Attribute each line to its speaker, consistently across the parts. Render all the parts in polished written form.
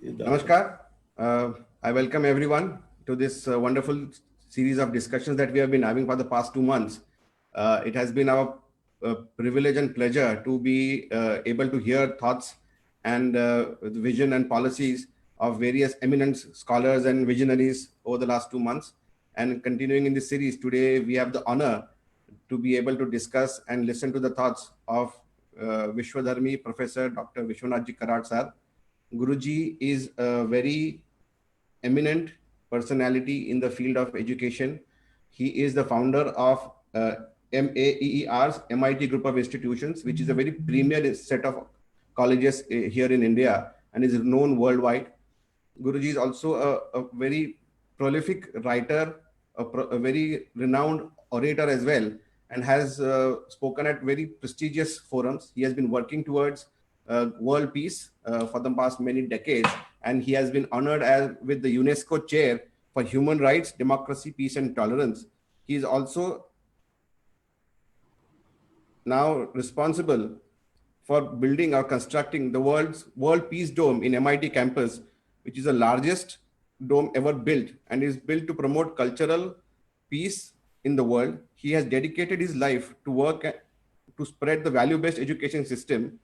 Speaker 1: Namaskar. I welcome everyone to this wonderful series of discussions that we have been having for the past 2 months. It has been our privilege and pleasure to be able to hear thoughts and the vision and policies of various eminent scholars and visionaries over the last 2 months. And continuing in this series, today we have the honor to be able to discuss and listen to the thoughts of Vishwadharmi Professor Dr. Vishwanathji Karad sir. Guruji is a very eminent personality in the field of education. He is the founder of MAEER's MIT Group of Institutions, which is a very premier set of colleges here in India and is known worldwide. Guruji is also a very prolific writer, a very renowned orator as well, and has spoken at very prestigious forums. He has been working towards world peace for the past many decades, and he has been honored with the UNESCO chair for human rights, democracy, peace, and tolerance. He is also now responsible for building or constructing the World Peace Dome in MIT campus, which is the largest dome ever built and is built to promote cultural peace in the world. He has dedicated his life to work to spread the value-based education system.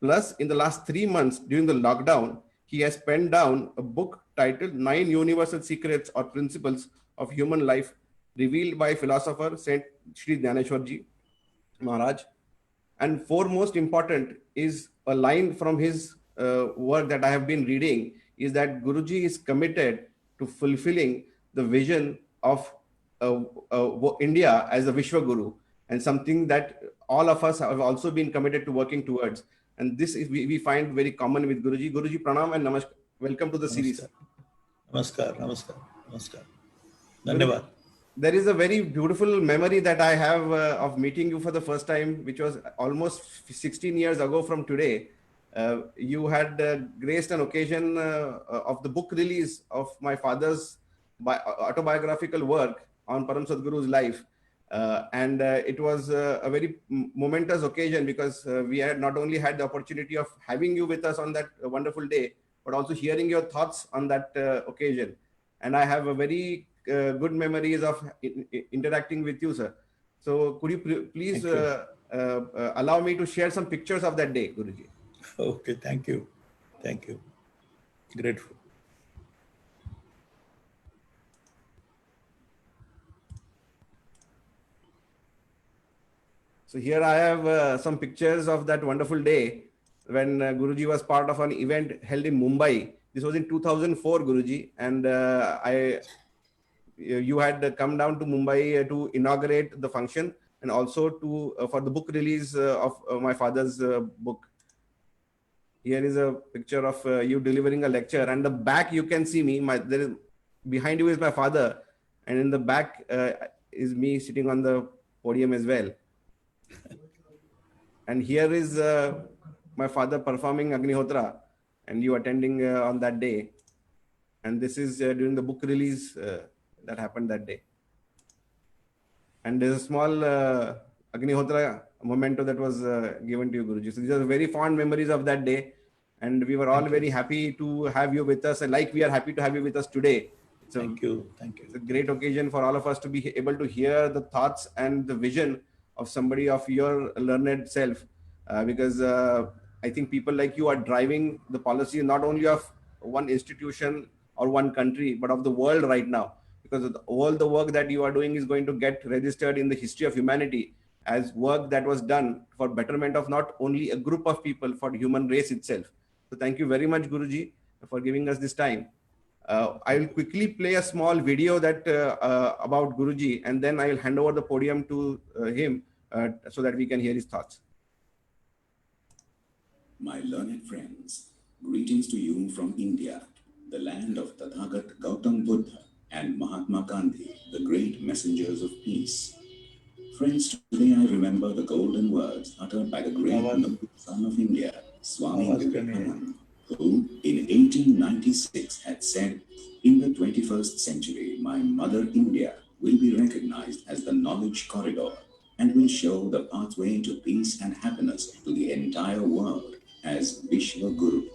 Speaker 1: Plus, in the last 3 months during the lockdown, he has penned down a book titled 9 Universal Secrets or Principles of Human Life, revealed by philosopher Saint Shri Dhaneshwarji Maharaj. And foremost important is a line from his work that I have been reading is that Guruji is committed to fulfilling the vision of India as a Vishwa Guru, and something that all of us have also been committed to working towards. And this is we find very common with Guruji. Guruji, pranam and namaskar. Welcome to the series.
Speaker 2: Namaskar, namaskar, namaskar. Dhanyavad.
Speaker 1: There is a very beautiful memory that I have of meeting you for the first time, which was almost 16 years ago from today. You had graced an occasion of the book release of my father's autobiographical work on Param Sadguru's life. And it was a very momentous occasion because we had not only had the opportunity of having you with us on that wonderful day, but also hearing your thoughts on that occasion. And I have a very good memories of interacting with you, sir. So could you please allow me to share some pictures of that day, Guruji?
Speaker 2: Okay, thank you. Thank you. Grateful.
Speaker 1: So here I have some pictures of that wonderful day when Guruji was part of an event held in Mumbai. This was in 2004, Guruji, and you had come down to Mumbai to inaugurate the function and also to for the book release of my father's book. Here is a picture of you delivering a lecture, and the back you can see me. Behind you is my father, and in the back is me sitting on the podium as well. And here is my father performing Agnihotra, and you attending on that day. And this is during the book release that happened that day. And there's a small Agnihotra memento that was given to you, Guruji. So these are very fond memories of that day. And we were all very happy to have you with us. And like we are happy to have you with us today.
Speaker 2: Thank you. Thank you.
Speaker 1: It's a great occasion for all of us to be able to hear the thoughts and the vision of somebody of your learned self. Because I think people like you are driving the policy not only of one institution or one country, but of the world right now. Because all the work that you are doing is going to get registered in the history of humanity as work that was done for betterment of not only a group of people, for the human race itself. So thank you very much, Guruji, for giving us this time. I will quickly play a small video that about Guruji, and then I will hand over the podium to him so that we can hear his thoughts.
Speaker 3: My learned friends, greetings to you from India, the land of Tathagat Gautam Buddha and Mahatma Gandhi, the great messengers of peace. Friends, today I remember the golden words uttered by the great noble son of India, Swami Vivekananda, who in 1896 had said, "In the 21st century, my mother India will be recognized as the knowledge corridor and will show the pathway to peace and happiness to the entire world." as Vishwa Guru.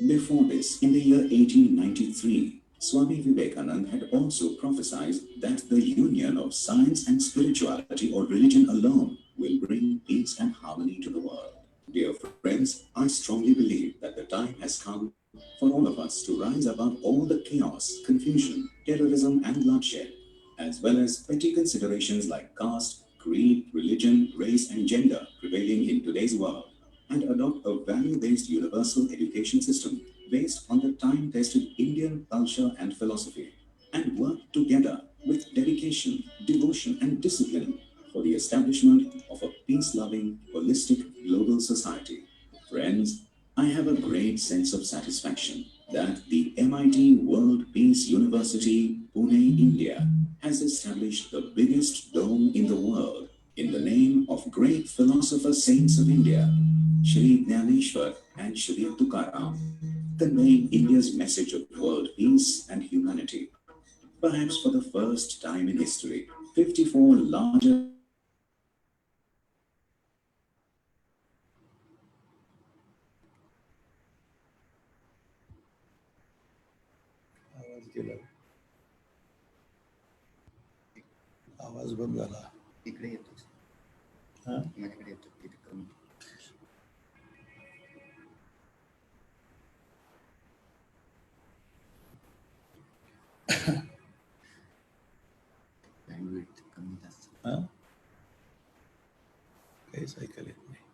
Speaker 3: Before this, in the year 1893, Swami Vivekananda had also prophesied that the union of science and spirituality or religion alone will bring peace and harmony to the world. Dear friends, I strongly believe that the time has come for all of us to rise above all the chaos, confusion, terrorism, and bloodshed, as well as petty considerations like caste, creed, religion, race, and gender prevailing in today's world, and adopt a value-based universal education system based on the time-tested Indian culture and philosophy, and work together with dedication, devotion, and discipline for the establishment of a peace-loving, holistic global society. Friends, I have a great sense of satisfaction that the MIT World Peace University, Pune, India, has established the biggest dome in the world in the name of great philosopher saints of India, Shri Jnaneshwar and Shri Tukaram, conveying India's message of world peace and humanity. Perhaps for the first time in history, 54 larger
Speaker 2: आवाज गेला आवाज बंद झाला
Speaker 4: इकडे येतोच
Speaker 2: हा
Speaker 4: माझ्याकडे येतो तिथे कमी बँडविड्थ कमी जास्त
Speaker 2: हा काहीच ऐकायला येत नाही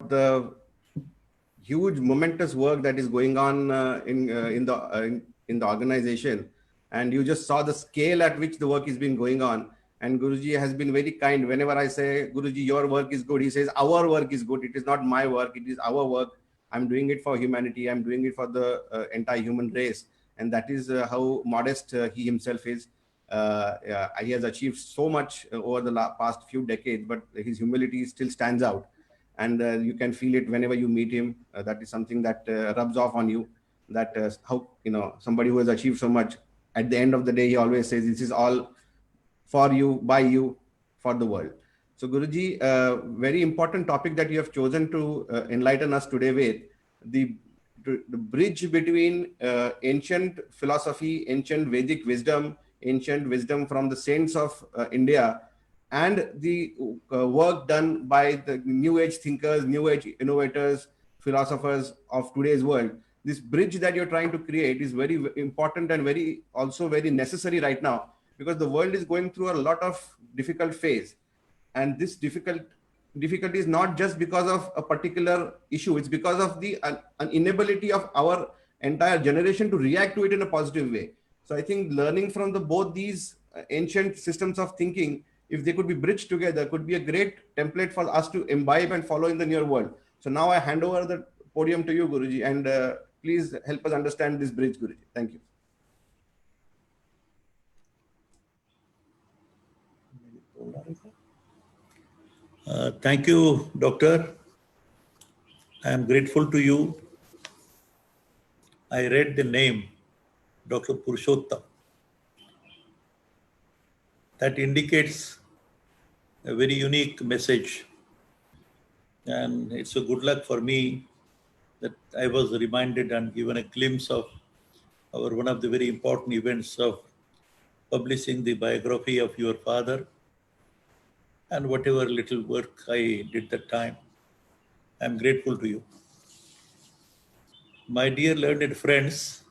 Speaker 1: The huge momentous work that is going on in the organization, and you just saw the scale at which the work is been going on. And Guruji has been very kind. Whenever I say, Guruji, your work is good, he says, our work is good. It is not my work, it is our work. I'm doing it for humanity, I'm doing it for the entire human race. And that is how modest he himself is. He has achieved so much over the past few decades, but his humility still stands out. And you can feel it whenever you meet him. That is something that rubs off on you, that how, somebody who has achieved so much, at the end of the day, he always says, this is all for you, by you, for the world. So Guruji, very important topic that you have chosen to enlighten us today with, the bridge between ancient philosophy, ancient Vedic wisdom, ancient wisdom from the saints of India, and the work done by the new age thinkers, new age innovators, philosophers of today's world. This bridge that you're trying to create is very important and also very necessary right now, because the world is going through a lot of difficult phase. And this difficulty is not just because of a particular issue, it's because of the an inability of our entire generation to react to it in a positive way. So I think learning from both these ancient systems of thinking, if they could be bridged together, could be a great template for us to imbibe and follow in the near world. So now I hand over the podium to you, Guruji, and please help us understand this bridge, Guruji. Thank you.
Speaker 2: Thank you, Doctor. I am grateful to you. I read the name, Dr. Purushottam. That indicates a very unique message. And it's a good luck for me that I was reminded and given a glimpse of one of the very important events of publishing the biography of your father, and whatever little work I did that time. I'm grateful to you. My dear learned friends,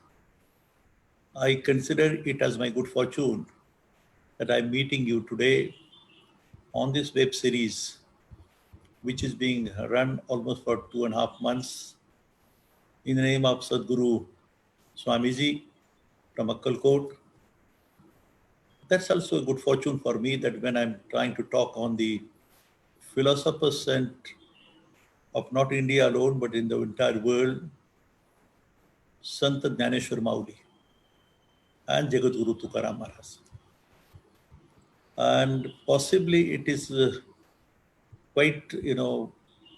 Speaker 2: I consider it as my good fortune that I'm meeting you today on this web series, which is being run almost for 2.5 months in the name of Sadhguru Swamiji from Akkalkot. That's also a good fortune for me, that when I'm trying to talk on the philosophers and of not India alone, but in the entire world, Sant Jnaneshwar Mauli and Jagadguru Tukaram Maharaj. And possibly it is quite,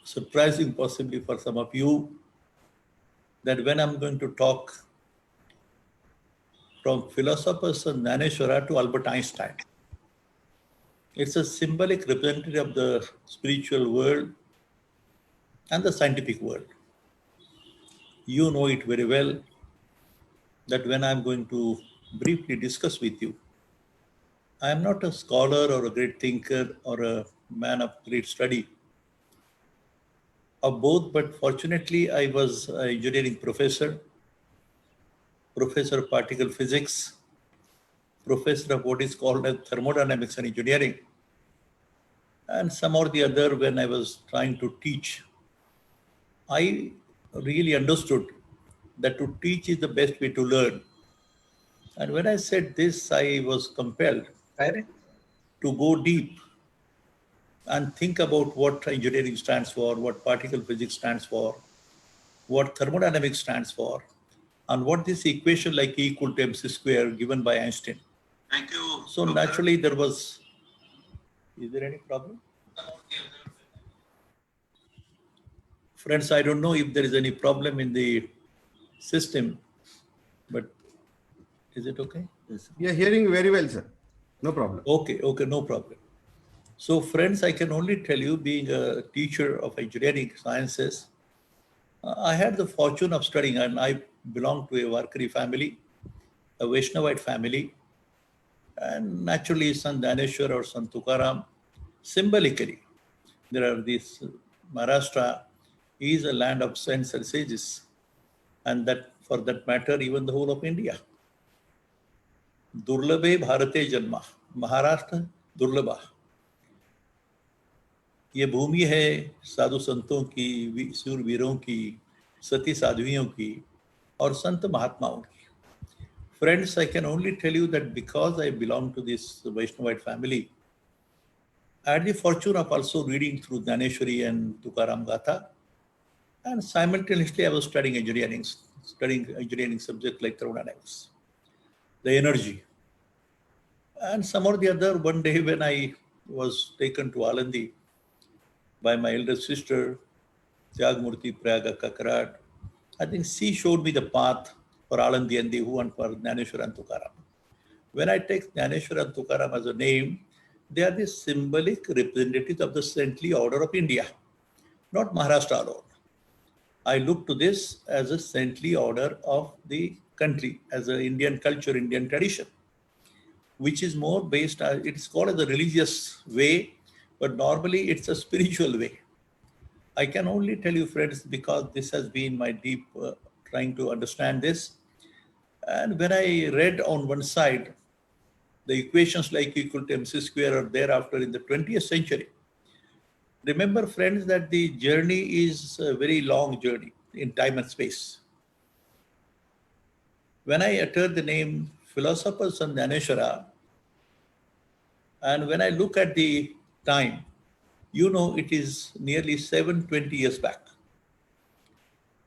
Speaker 2: surprising possibly for some of you, that when I'm going to talk from philosopher Sant Dhaneshwara to Albert Einstein. It's a symbolic representative of the spiritual world and the scientific world. You know it very well that when I'm going to briefly discuss with you, I am not a scholar or a great thinker or a man of great study of both, but fortunately I was an engineering professor, professor of particle physics, professor of what is called as thermodynamics and engineering, and some or the other when I was trying to teach. I really understood that to teach is the best way to learn. And when I said this, I was compelled to go deep and think about what engineering stands for, what particle physics stands for, what thermodynamics stands for, and what this equation like E equal to mc square given by Einstein.
Speaker 5: Thank you.
Speaker 2: So naturally there was, is there any problem? Friends, I don't know if there is any problem in the system, but is it okay?
Speaker 4: Yes.
Speaker 1: We are hearing very well, sir. No problem.
Speaker 2: Okay, no problem. So friends, I can only tell you, being a teacher of engineering sciences, I had the fortune of studying, and I belong to a Varkari family, a Vaishnavite family, and naturally Sant Dhaneshwar or Sant Tukaram, symbolically, there are these, Maharashtra is a land of saints and sages, and that for that matter, even the whole of India. Durlabhe Bharate Janma, Maharashtra Durlabha. ये भूमि है साधु संतों की, शूरवीरों की, सती साध्वियों की और संत महात्माओं की. Friends, I can only tell you that because I belong to this Vaishnavite family, I had the fortune of also reading through Dhaneshwari and Tukaram Gatha, and simultaneously I was studying engineering subjects like thermodynamics, the energy. And some or the other, one day when I was taken to Alandi by my elder sister, Tyagmurti Prayaga Kakarad, I think she showed me the path for Alandi and Dehu and for Dhaneshwar and Tukaram. When I take Dhaneshwar and Tukaram as a name, they are the symbolic representatives of the saintly order of India, not Maharashtra alone. I look to this as a saintly order of the country, as an Indian culture, Indian tradition, which is more based, it's called as a religious way, but normally it's a spiritual way. I can only tell you, friends, because this has been my deep trying to understand this. And when I read on one side, the equations like equal to mc square are thereafter in the 20th century. Remember, friends, that the journey is a very long journey in time and space. When I utter the name philosopher Sant Dhaneshwara, and when I look at the time, you know it is nearly 720 years back.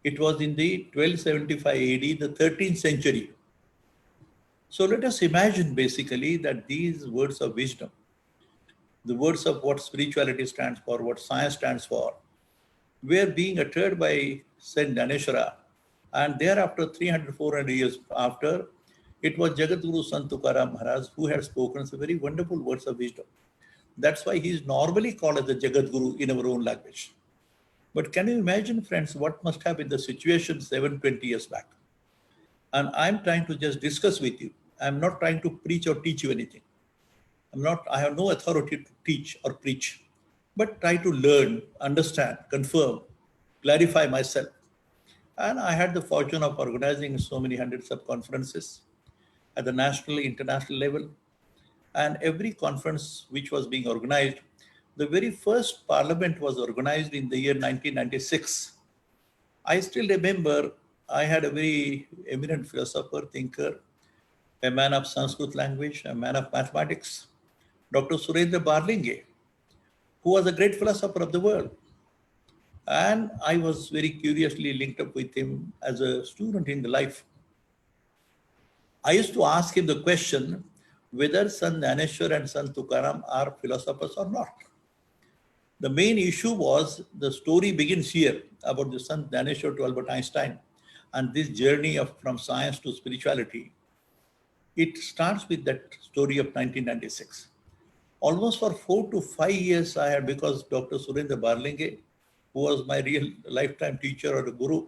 Speaker 2: It was in the 1275 AD, the 13th century. So let us imagine basically that these words of wisdom, the words of what spirituality stands for, what science stands for, were being uttered by Saint Dhaneshwara, and thereafter 300, 400 years after, it was Jagadguru Sant Tukaram Maharaj who had spoken some very wonderful words of wisdom. That's why he is normally called as the Jagadguru in our own language. But can you imagine, friends, what must have been the situation 720 years back? And I'm trying to just discuss with you. I'm not trying to preach or teach you anything. I have no authority to teach or preach, but try to learn, understand, confirm, clarify myself. And I had the fortune of organizing so many hundreds of conferences at the national, international level. And every conference which was being organized, the very first parliament was organized in the year 1996. I still remember I had a very eminent philosopher, thinker, a man of Sanskrit language, a man of mathematics, Dr. Surendra Barlinge, who was a great philosopher of the world. And I was very curiously linked up with him as a student in the life. I used to ask him the question whether Sant Dhaneshwar and Sant Tukaram are philosophers or not. The main issue was, the story begins here about the Sant Dhaneshwar to Albert Einstein and this journey from science to spirituality. It starts with that story of 1996. Almost for 4 to 5 years, I had, because Dr. Surendra Barlinge, who was my real lifetime teacher or a guru,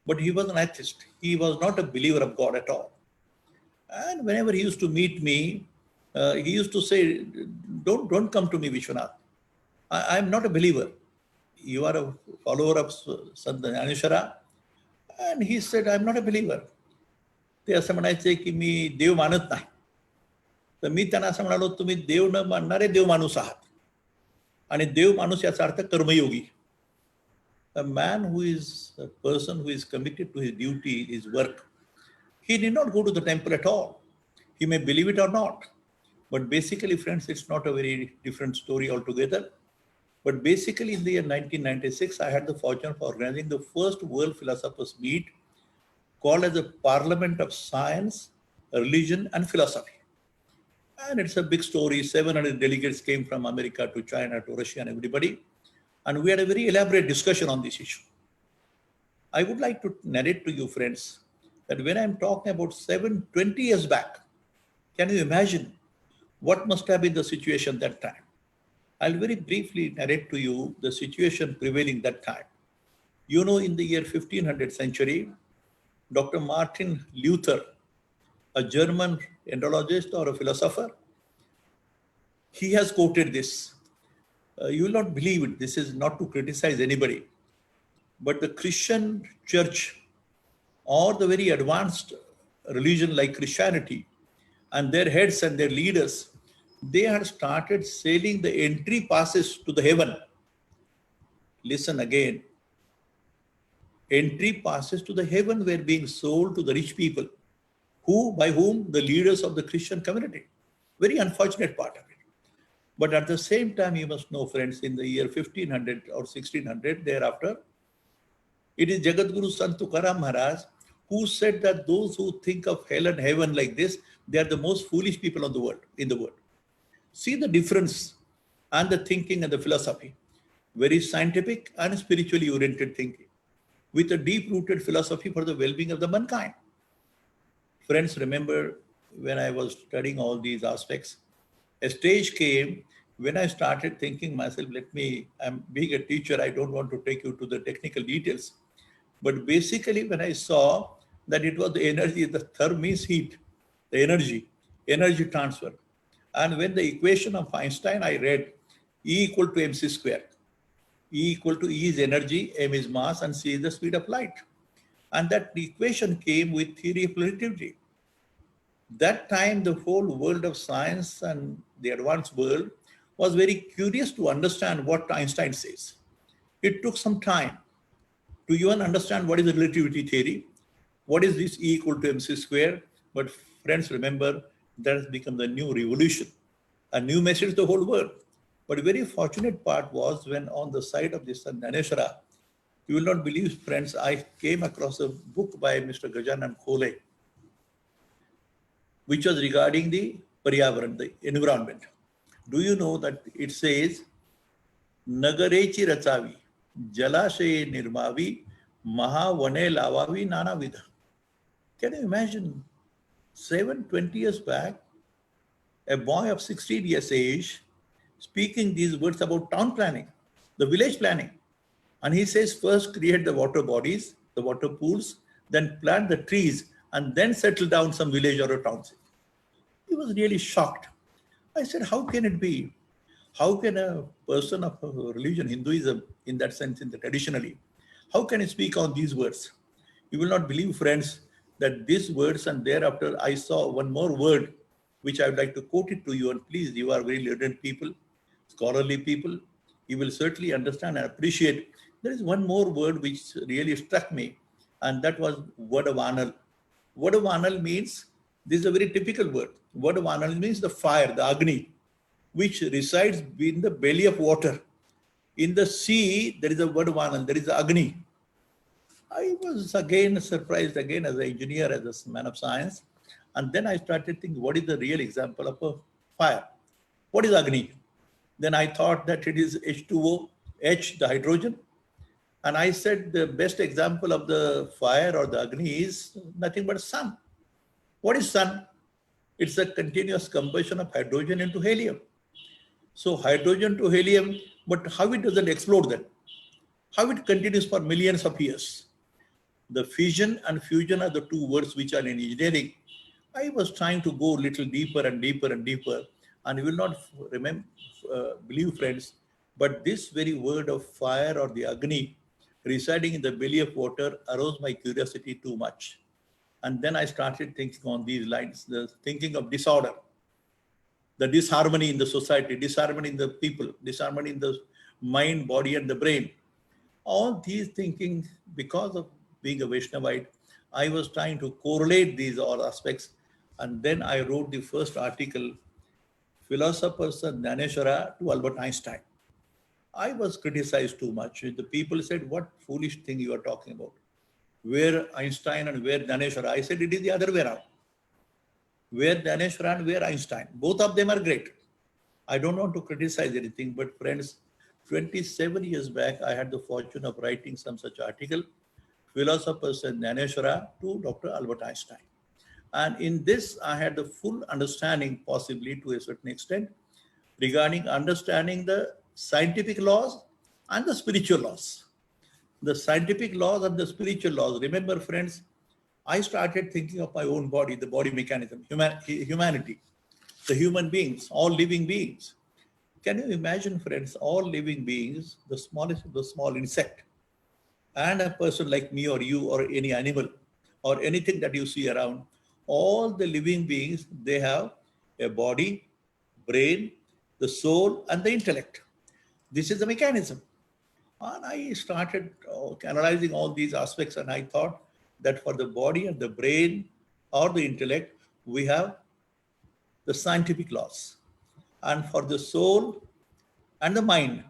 Speaker 2: but he was an atheist. He was not a believer of God at all. And whenever he used to meet me, he used to say, don't come to me, Vishwanath. I'm not a believer. You are a follower of Sant Jnaneshwara. And he said, I'm not a believer. ते असं म्हणायचे की मी देव मानत नाही. तर मी त्यांना असं म्हणालो, तुम्ही देव न मानणारे देव माणूस आहात. आणि देव माणूस याचा अर्थ कर्मयोगी. A man who is a person who is committed to his duty, his work, he need not go to the temple at all. He may believe it or not. But basically, friends, it's not a very different story altogether. But basically, in the year 1996, I had the fortune of organizing the first World Philosophers Meet called as a Parliament of Science, Religion and Philosophy. And it's a big story. 700 delegates came from America to China to Russia and everybody. And we had a very elaborate discussion on this issue. I would like to narrate to you, friends, that when I'm talking about 20 years back, can you imagine what must have been the situation that time? I'll very briefly narrate to you the situation prevailing that time. You know, in the year 1500 century, Dr. Martin Luther, a German entomologist or a philosopher, he has quoted this. You will not believe it. This is not to criticize anybody. But the Christian church or the very advanced religion like Christianity and their heads and their leaders, they had started selling the entry passes to the heaven. Listen again. Entry passes to the heaven were being sold to the rich people, by whom the leaders of the Christian community. Very unfortunate part of it. But at the same time, you must know, friends, in the year 1500 or 1600, thereafter, it is Jagadguru Sant Tukaram Maharaj who said that those who think of hell and heaven like this, they are the most foolish people in the world. See the difference and the thinking and the philosophy. Very scientific and spiritually oriented thinking with a deep-rooted philosophy for the well-being of the mankind. Friends, remember when I was studying all these aspects, a stage came when I started thinking myself, I'm being a teacher, I don't want to take you to the technical details. But basically when I saw that it was the energy, the therm means heat, the energy transfer. And when the equation of Einstein, I read E equal to mc square. E equal to E is energy, m is mass, and c is the speed of light. And that equation came with theory of relativity. That time, the whole world of science and the advanced world was very curious to understand what Einstein says. It took some time to even understand what is the relativity theory, what is this E equal to mc square. But friends, remember, that has become the new revolution, a new message to the whole world. But a very fortunate part was when on the side of this Jnaneshwara, you will not believe, friends, I came across a book by Mr. Gajanan Khole, which was regarding the Paryavaran, the environment. Do you know that it says, Nagarechi Rachavi, Jalashaye Nirmavi, Mahavane Lavavi Nanavidha. Can you imagine 20 years back, a boy of 16 years age speaking these words about town planning, the village planning. And he says, first create the water bodies, the water pools, then plant the trees, and then settle down some village or a town. He was really shocked. I said, how can it be? How can a person of religion, Hinduism, in that sense, traditionally, how can he speak on these words? You will not believe, friends, that these words, and thereafter I saw one more word, which I would like to quote it to you. And please, you are very learned people, scholarly people. You will certainly understand and appreciate. There is one more word which really struck me, and that was Vadavanal. Vadavanal means, this is a very typical word. Vadavanal means the fire, the Agni, which resides in the belly of water. In the sea, there is a Vadavanal, there is the Agni. I was again surprised again as an engineer, as a man of science. And then I started thinking, what is the real example of a fire? What is Agni? Then I thought that it is H2O, H, the hydrogen. And I said the best example of the fire or the Agni is nothing but sun. What is sun? It's a continuous combustion of hydrogen into helium. So hydrogen to helium, but how it doesn't explode then? How it continues for millions of years? The fission and fusion are the two words which are in engineering. I was trying to go a little deeper and deeper and deeper, and you will not believe, friends, but this very word of fire or the Agni residing in the belly of water aroused my curiosity too much. And then I started thinking on these lines, the thinking of disorder, the disharmony in the society, disharmony in the people, disharmony in the mind, body, and the brain. All these thinking, because of being a Vaishnavite, I was trying to correlate these all aspects. And then I wrote the first article, Philosophers and Dhaneshwara to Albert Einstein. I was criticized too much. The people said, what foolish thing you are talking about? Where Einstein and where Dhaneshwara? I said, it is the other way around. Where Dhaneshwara and where Einstein? Both of them are great. I don't want to criticize anything, but friends, 27 years back, I had the fortune of writing some such article, Philosophers and Dhaneshwara to Dr. Albert Einstein. And in this, I had the full understanding, possibly to a certain extent, regarding understanding the scientific laws and the spiritual laws. The scientific laws and the spiritual laws. Remember, friends, I started thinking of my own body, the body mechanism, humanity, the human beings, all living beings. Can you imagine, friends, all living beings, the smallest of the small insect, and a person like me or you or any animal or anything that you see around, all the living beings, they have a body, brain, the soul, and the intellect. This is the mechanism. And I started analyzing all these aspects, and I thought that for the body and the brain or the intellect, we have the scientific laws. And for the soul and the mind,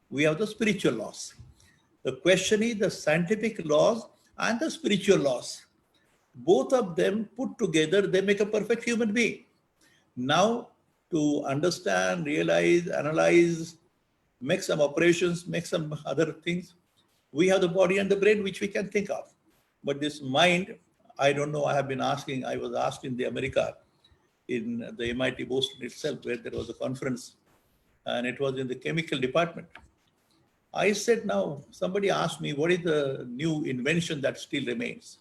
Speaker 2: we have the spiritual laws. The question is the scientific laws and the spiritual laws. Both of them put together, they make a perfect human being. Now, to understand, realize, analyze, make some operations, make some other things, we have the body and the brain which we can think of. But this mind, I don't know, I was asked in the America, in the MIT Boston itself, where there was a conference, and it was in the chemical department. I said, now, somebody asked me, what is the new invention that still remains?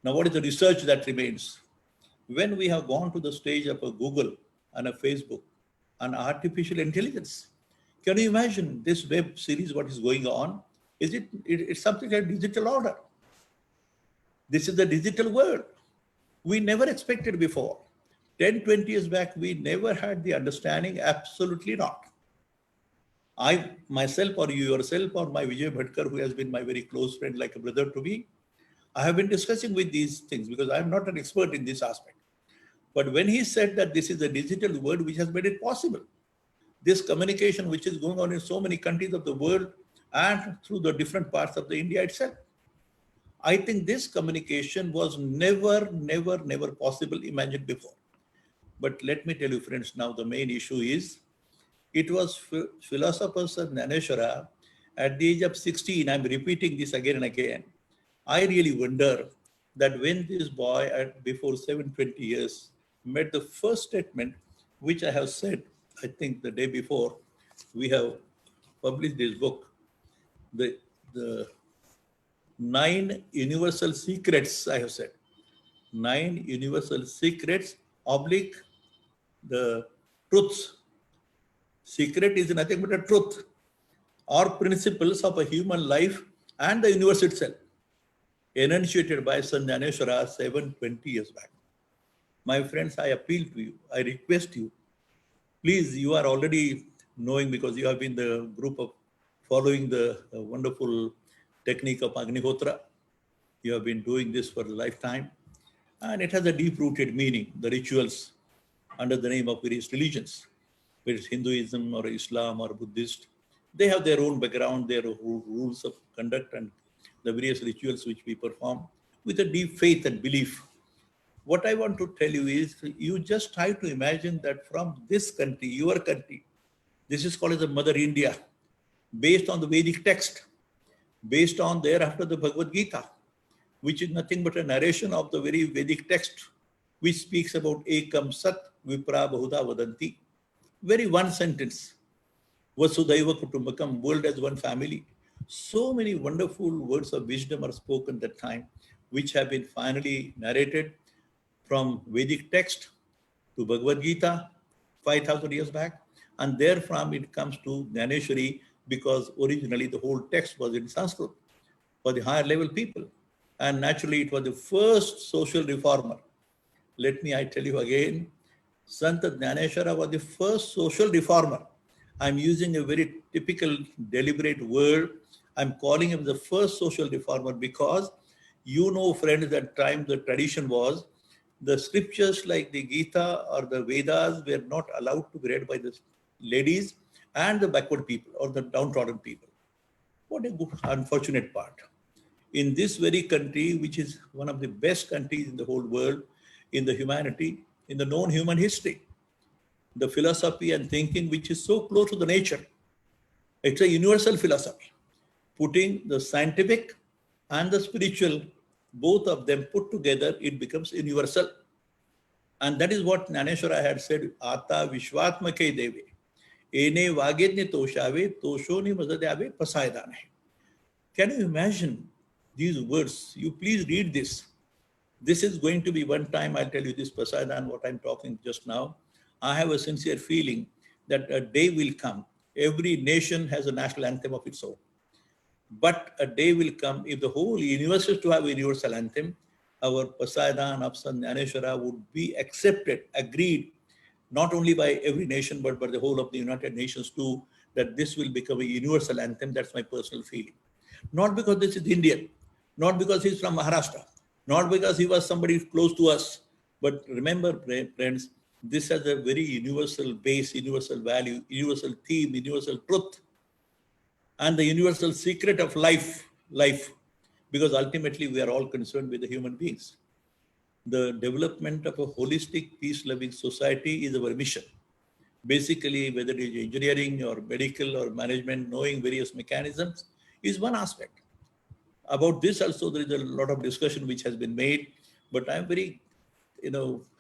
Speaker 2: Now, what is the research that remains? When we have gone to the stage of a Google and a Facebook and artificial intelligence, can you imagine this web series, what is going on? It's something like digital order. This is the digital world. We never expected before. 10, 20 years back, we never had the understanding, absolutely not. I, myself or you yourself or my Vijay Bhatkar, who has been my very close friend, like a brother to me, I have been discussing with these things because I am not an expert in this aspect. But when he said that this is a digital world which has made it possible, this communication which is going on in so many countries of the world and through the different parts of the India itself, I think this communication was never possible imagined before. But let me tell you, friends, now the main issue is, it was Philosophers and Dhaneshwara at the age of 16, I'm repeating this again and again. I really wonder that when this boy at before 720 years made the first statement, which I have said, I think the day before, we have published this book, the 9 universal secrets, I have said. 9 universal secrets oblique the truths. Secret is nothing but a truth or principles of a human life and the universe itself, enunciated by Sant Dhaneshwara 720 years back. My friends, I appeal to you, I request you, please, you are already knowing because you have been the group of following the wonderful technique of Agnihotra. You have been doing this for a lifetime, and it has a deep-rooted meaning, the rituals under the name of various religions, whether it's Hinduism or Islam or Buddhist. They have their own background, their rules of conduct and the various rituals which we perform with a deep faith and belief. What I want to tell you is, you just try to imagine that from this country, your country, this is called as the Mother India, based on the Vedic text, based on thereafter the Bhagavad Gita, which is nothing but a narration of the very Vedic text. which speaks about Ekam Sat Vipra Bahuda Vadanti. Very one sentence. Vasudhaiva Kutumbakam, world as one family. So many wonderful words of wisdom are spoken that time, which have been finally narrated from Vedic text to Bhagavad Gita 5,000 years back. And therefrom it comes to Dhaneshwari, because originally the whole text was in Sanskrit for the higher level people. And naturally it was the first social reformer. Let me, I tell you again, Sant Dhaneshwara was the first social reformer. I'm using a very typical deliberate word. I'm calling him the first social reformer because you know, friends, that time the tradition was the scriptures like the Gita or the Vedas were not allowed to be read by the ladies and the backward people or the downtrodden people. What a good, unfortunate part. In this very country, which is one of the best countries in the whole world, in the humanity, in the known human history, the philosophy and thinking which is so close to the nature. It's a universal philosophy, putting the scientific and the spiritual, both of them put together, it becomes universal. And that is what Dhaneshwara had said, Ata Vishwatmake Deve, Ene Vagedne Toshave, Toshoni Mazadave Pasaidane. Can you imagine these words? You please read this. This is going to be one time, I'll tell you this Pasaidan, what I'm talking just now. I have a sincere feeling that a day will come. Every nation has a national anthem of its own. But a day will come, if the whole universe is to have a universal anthem, our Pasaidan of Sant Dhaneshwara would be accepted, agreed, not only by every nation, but by the whole of the United Nations too, that this will become a universal anthem. That's my personal feeling. Not because this is Indian, not because he's from Maharashtra, not because he was somebody close to us, but remember, friends, this has a very universal base, universal value, universal theme, universal truth, and the universal secret of life, because ultimately we are all concerned with the human beings. The development of a holistic, peace-loving society is our mission. Basically, whether it is engineering or medical or management, knowing various mechanisms is one aspect. About this also, there is a lot of discussion which has been made, but I'm very,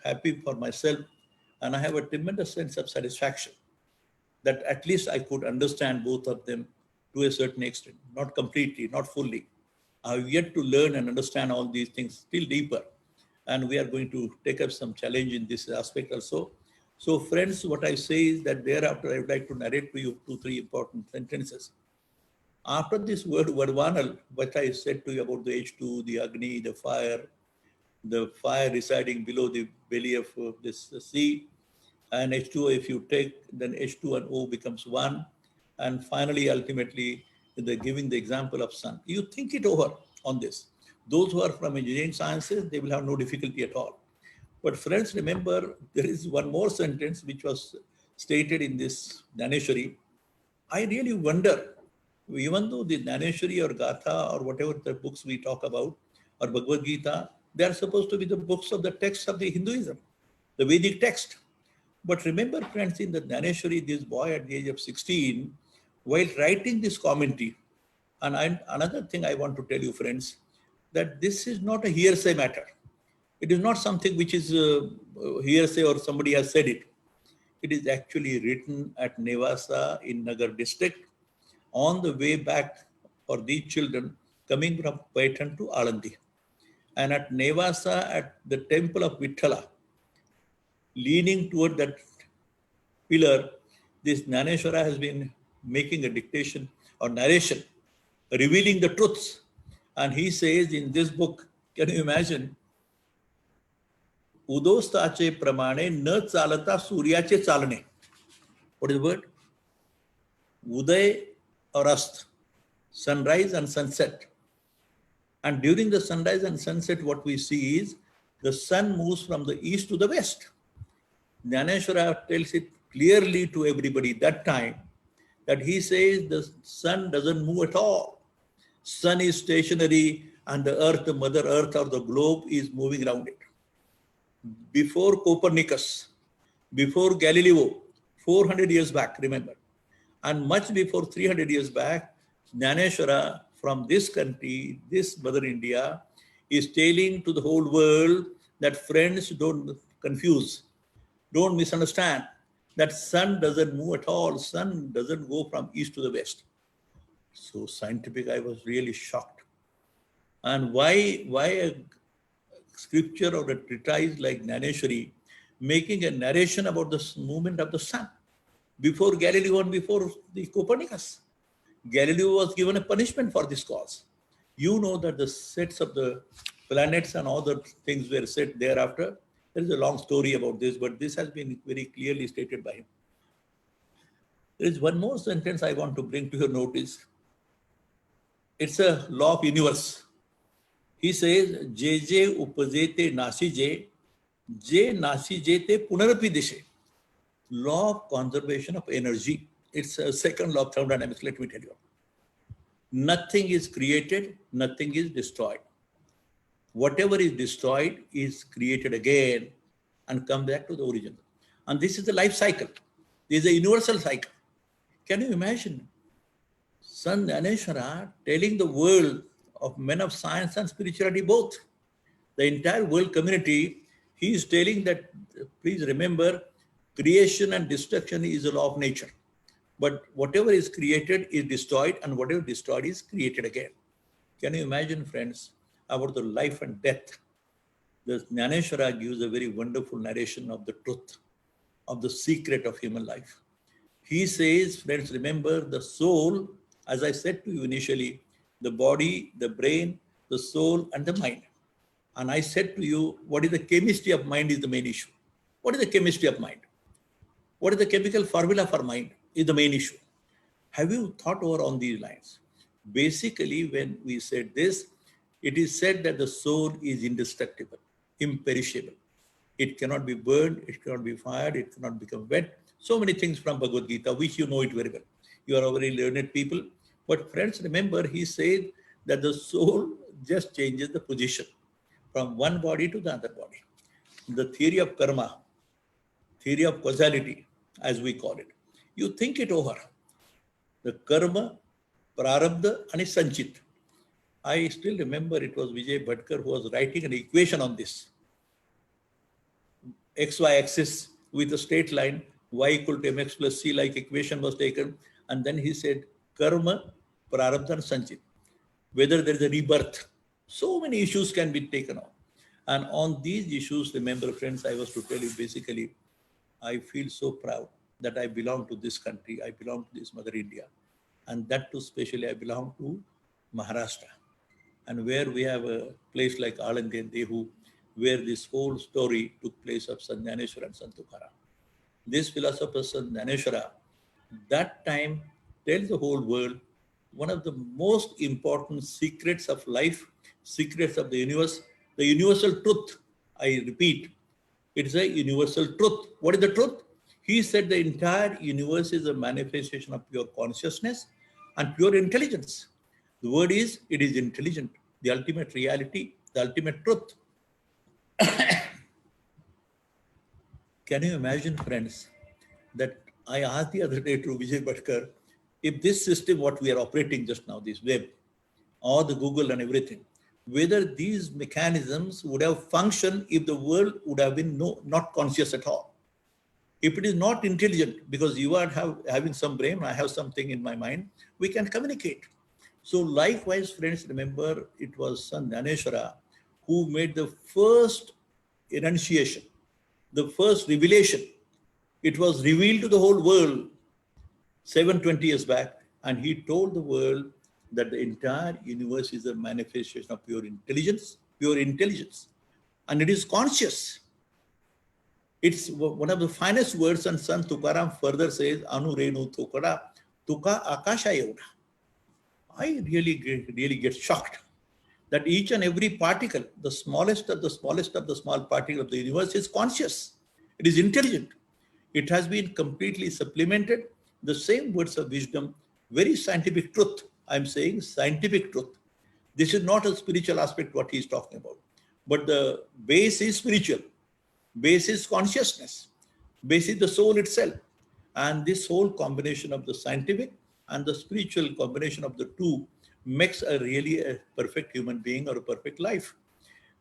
Speaker 2: happy for myself, and I have a tremendous sense of satisfaction that at least I could understand both of them to a certain extent, not completely, not fully. I have yet to learn and understand all these things still deeper, and we are going to take up some challenge in this aspect also. So friends, what I say is that thereafter I would like to narrate to you 2-3 important sentences. After this word Vardhanal, what I said to you about the H2, the Agni, the fire residing below the belly of this sea, and H2O, if you take, then H2 and O becomes one. And finally, ultimately, giving the example of sun. You think it over on this. Those who are from engineering sciences, they will have no difficulty at all. But friends, remember, there is one more sentence which was stated in this Dhaneshwari. I really wonder, even though the Dhaneshwari or Gatha or whatever the books we talk about, or Bhagavad Gita, they are supposed to be the books of the text of the Hinduism, the Vedic text. But remember, friends, in the Dhaneshwari, this boy at the age of 16, while writing this commentary, and another thing I want to tell you, friends, that this is not a hearsay matter. It is not something which is hearsay or somebody has said it. It is actually written at Nevasa in Nagar district on the way back for these children coming from Paitan to Alandi. And at Nevasa, at the temple of Vithala, leaning toward that pillar, this Dhaneshwara has been making a dictation or narration, revealing the truths. And he says in this book, can you imagine? Udostache pramane na chalata suryache chalane. What is the word? Uday or ast, sunrise and sunset. And during the sunrise and sunset, what we see is the sun moves from the east to the west. Dhaneshwara tells it clearly to everybody that time that he says the sun doesn't move at all. Sun is stationary and the earth, the mother earth or the globe is moving around it. Before Copernicus, before Galileo, 400 years back, remember, and much before 300 years back, Dhaneshwara from this country, this Mother India, is telling to the whole world that friends don't confuse, don't misunderstand, that sun doesn't move at all. Sun doesn't go from east to the west. So scientific, I was really shocked. And why a scripture or a treatise like Naneshwari making a narration about the movement of the sun before Galileo and before the Copernicus? Galileo was given a punishment for this cause. You know that the sets of the planets and all the things were set thereafter. There is a long story about this, but this has been very clearly stated by him. There is one more sentence I want to bring to your notice. It's a law of universe. He says, Je upajete nasije, je nasijete punarapidishe. Law of conservation of energy. It's a second law of thermodynamics, let me tell you. Nothing is created, nothing is destroyed. Whatever is destroyed is created again and come back to the original. And this is the life cycle. This is a universal cycle. Can you imagine Sant Gyaneshwara telling the world of men of science and spirituality both, the entire world community, he is telling that, please remember, creation and destruction is a law of nature. But whatever is created is destroyed, and whatever destroyed is created again. Can you imagine, friends, about the life and death? The Gyaneshwara gives a very wonderful narration of the truth, of the secret of human life. He says, friends, remember the soul, as I said to you initially, the body, the brain, the soul, and the mind. And I said to you, what is the chemistry of mind is the main issue. What is the chemistry of mind? What is the chemical formula for mind is the main issue. Have you thought over on these lines? Basically, when we said this, it is said that the soul is indestructible, imperishable. It cannot be burned, it cannot be fired, it cannot become wet. So many things from Bhagavad Gita, which you know it very well. You are very learned people. But friends, remember, he said that the soul just changes the position from one body to the other body. The theory of karma, theory of causality, as we call it. You think it over. The karma, prarabdha, and sanchit. I still remember it was Vijay Bhatkar who was writing an equation on this. XY axis with a straight line, y equal to mx plus c like equation was taken. And then he said, karma, prarabdha, and sanchit. Whether there is a rebirth. So many issues can be taken on. And on these issues, remember, friends, I was to tell you basically, I feel so proud that I belong to this country. I belong to this Mother India. And that too, especially, I belong to Maharashtra. And where we have a place like Alandi and Dehu, where this whole story took place of Sant Gyaneshwara and Sant Tukaram. This philosopher, Sant Gyaneshwara, that time tells the whole world one of the most important secrets of life, secrets of the universe, the universal truth. I repeat, it's a universal truth. What is the truth? He said the entire universe is a manifestation of pure consciousness and pure intelligence. The word is, it is intelligent, the ultimate reality, the ultimate truth. Can you imagine, friends, that I asked the other day to Vijay Bhatkar, if this system, what we are operating just now, this web, or the Google and everything, whether these mechanisms would have functioned if the world would have been not conscious at all. If it is not intelligent, because you are having some brain, I have something in my mind, we can communicate. So likewise, friends, remember, it was Sant Gyaneshwara who made the first enunciation, the first revelation. It was revealed to the whole world 720 years back, and he told the world that the entire universe is a manifestation of pure intelligence, and it is conscious. It's one of the finest words, and Sant Tukaram further says, Anu Renu Tukara, Tuka Akasha Yoda. I really get shocked that each and every particle, the smallest of the small particle of the universe is conscious. It is intelligent. It has been completely supplemented. The same words of wisdom, very scientific truth. I'm saying scientific truth. This is not a spiritual aspect what he is talking about. But the base is spiritual. Base is consciousness. Base is the soul itself. And this whole combination of the scientific and the spiritual combination of the two makes a really a perfect human being or a perfect life.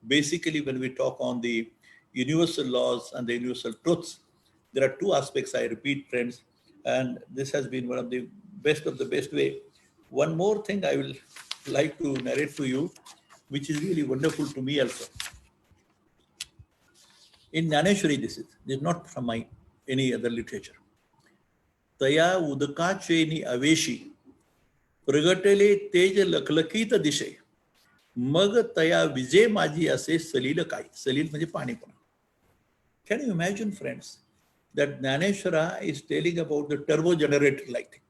Speaker 2: Basically, when we talk on the universal laws and the universal truths, there are two aspects I repeat, friends, and this has been one of the best way. One more thing I will like to narrate to you, which is really wonderful to me also. In Jnaneshwari, this is not from my any other literature. Taya udakacheni aveshi प्रगटले तेज लखलखीत दिशे मग तया विजय माझी असे सलील काय सलील म्हणजे पाणीपणा. Can you imagine, friends, that Jnaneshwara is telling about the turbo generator like thing.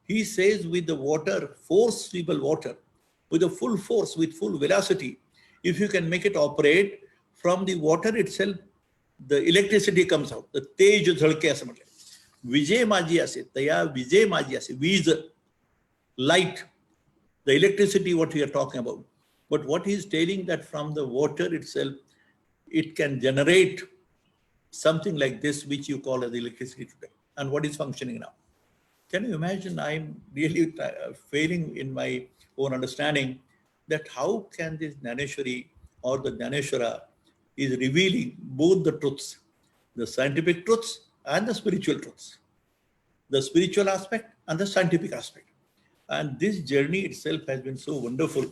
Speaker 2: He says with the water, forcible water, with the full force, with full velocity, if you can make it operate from the water itself, the electricity comes out. The tej झळके असं म्हटलं. विजय माझी असे तया विजय माझी असे वीज light, the electricity, what we are talking about. But what he is telling that from the water itself, it can generate something like this, which you call as electricity today. And what is functioning now? Can you imagine? I'm really failing in my own understanding that how can this Jnaneshwari or the Jnaneshwara is revealing both the truths, the scientific truths and the spiritual truths, the spiritual aspect and the scientific aspect. And this journey itself has been so wonderful.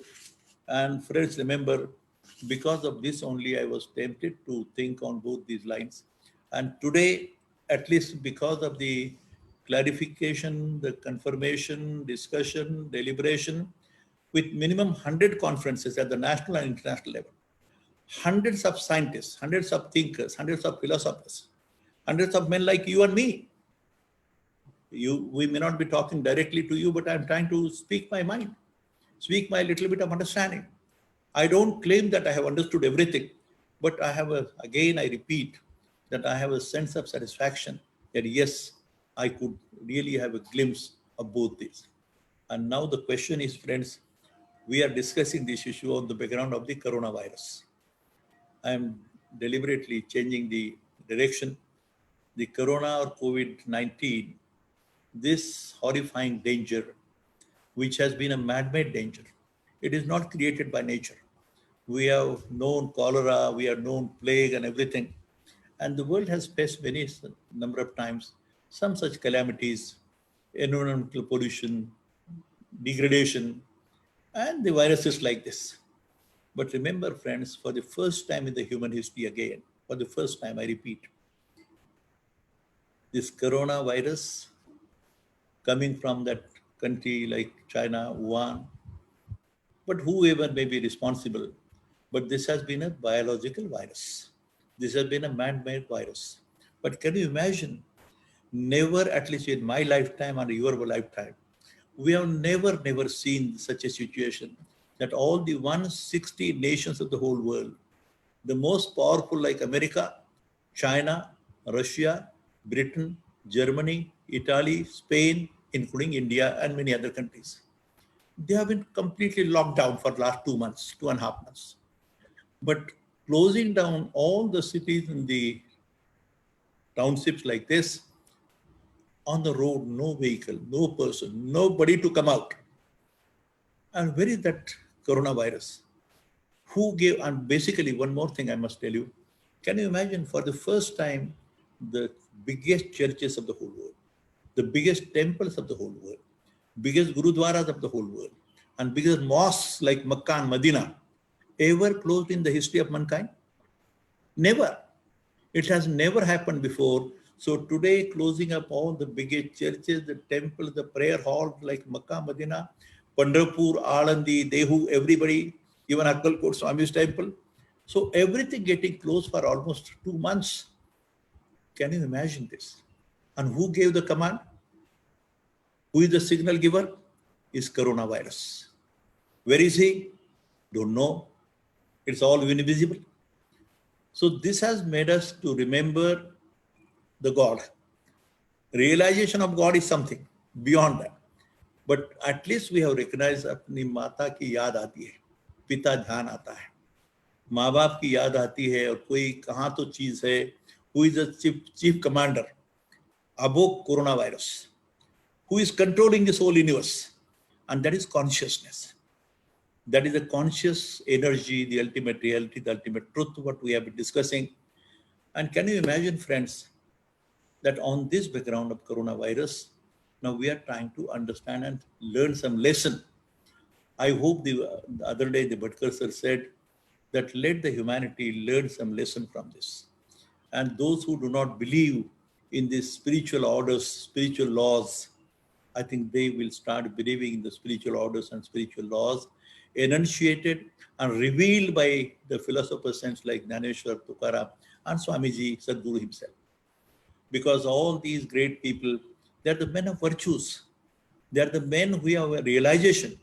Speaker 2: And friends, remember, because of this only, I was tempted to think on both these lines. And today, at least because of the clarification, the confirmation, discussion, deliberation, with minimum 100 conferences at the national and international level, hundreds of scientists, hundreds of thinkers, hundreds of philosophers, hundreds of men like you and me. We may not be talking directly to you, but I'm trying to speak my mind, speak my little bit of understanding. I don't claim that I have understood everything, but I have again, I repeat, that I have a sense of satisfaction that yes, I could really have a glimpse of both these. And now the question is, friends, we are discussing this issue on the background of the coronavirus. I am deliberately changing the direction. The corona or COVID-19, this horrifying danger, which has been a man-made danger. It is not created by nature. We have known cholera, we have known plague and everything. And the world has faced many number of times some such calamities, environmental pollution, degradation, and the viruses like this. But remember, friends, for the first time in the human history again, for the first time, I repeat, this coronavirus coming from that country like China, Wuhan, but whoever may be responsible, but this has been a biological virus. This has been a man-made virus. But can you imagine, never, at least in my lifetime and your lifetime, we have never seen such a situation that all the 160 nations of the whole world, the most powerful like America, China, Russia, Britain, Germany, Italy, Spain, including India and many other countries, they have been completely locked down for the last 2 months, 2.5 months. But closing down all the cities in the townships like this, on the road, no vehicle, no person, nobody to come out. And where is that coronavirus? Who gave, and basically one more thing I must tell you, can you imagine for the first time, the biggest churches of the whole world, the biggest temples of the whole world, biggest gurudwaras of the whole world, and biggest mosques like Makkah and Medina, ever closed in the history of mankind? Never. It has never happened before. So today, closing up all the biggest churches, the temples, the prayer halls like Makkah, Medina, Pandharpur, Alandi, Dehu, everybody, even Akkalkot Swami's temple. So everything getting closed for almost 2 months. Can you imagine this? And who gave the command? Who is the signal giver? Is coronavirus. Where is he? Don't know. It's all invisible. So this has made us to remember the God. Realization of God is something beyond that. But at least we have recognized अपनी माता की याद आती है, पिता ध्यान आता है, माँ बाप की याद आती है, और कोई कहाँ तो चीज है, who is the chief commander above coronavirus, who is controlling this whole universe, and that is consciousness. That is the conscious energy, the ultimate reality, the ultimate truth, what we have been discussing. And can you imagine, friends, that on this background of coronavirus, now we are trying to understand and learn some lesson. I hope the other day the Bhatkar sir said that let the humanity learn some lesson from this. And those who do not believe in these spiritual orders, spiritual laws, I think they will start believing in the spiritual orders and spiritual laws enunciated and revealed by the philosopher saints like Jnaneshwar, Tukaram, and Swamiji, Sadguru himself. Because all these great people, they're the men of virtues. They're the men who have a realization.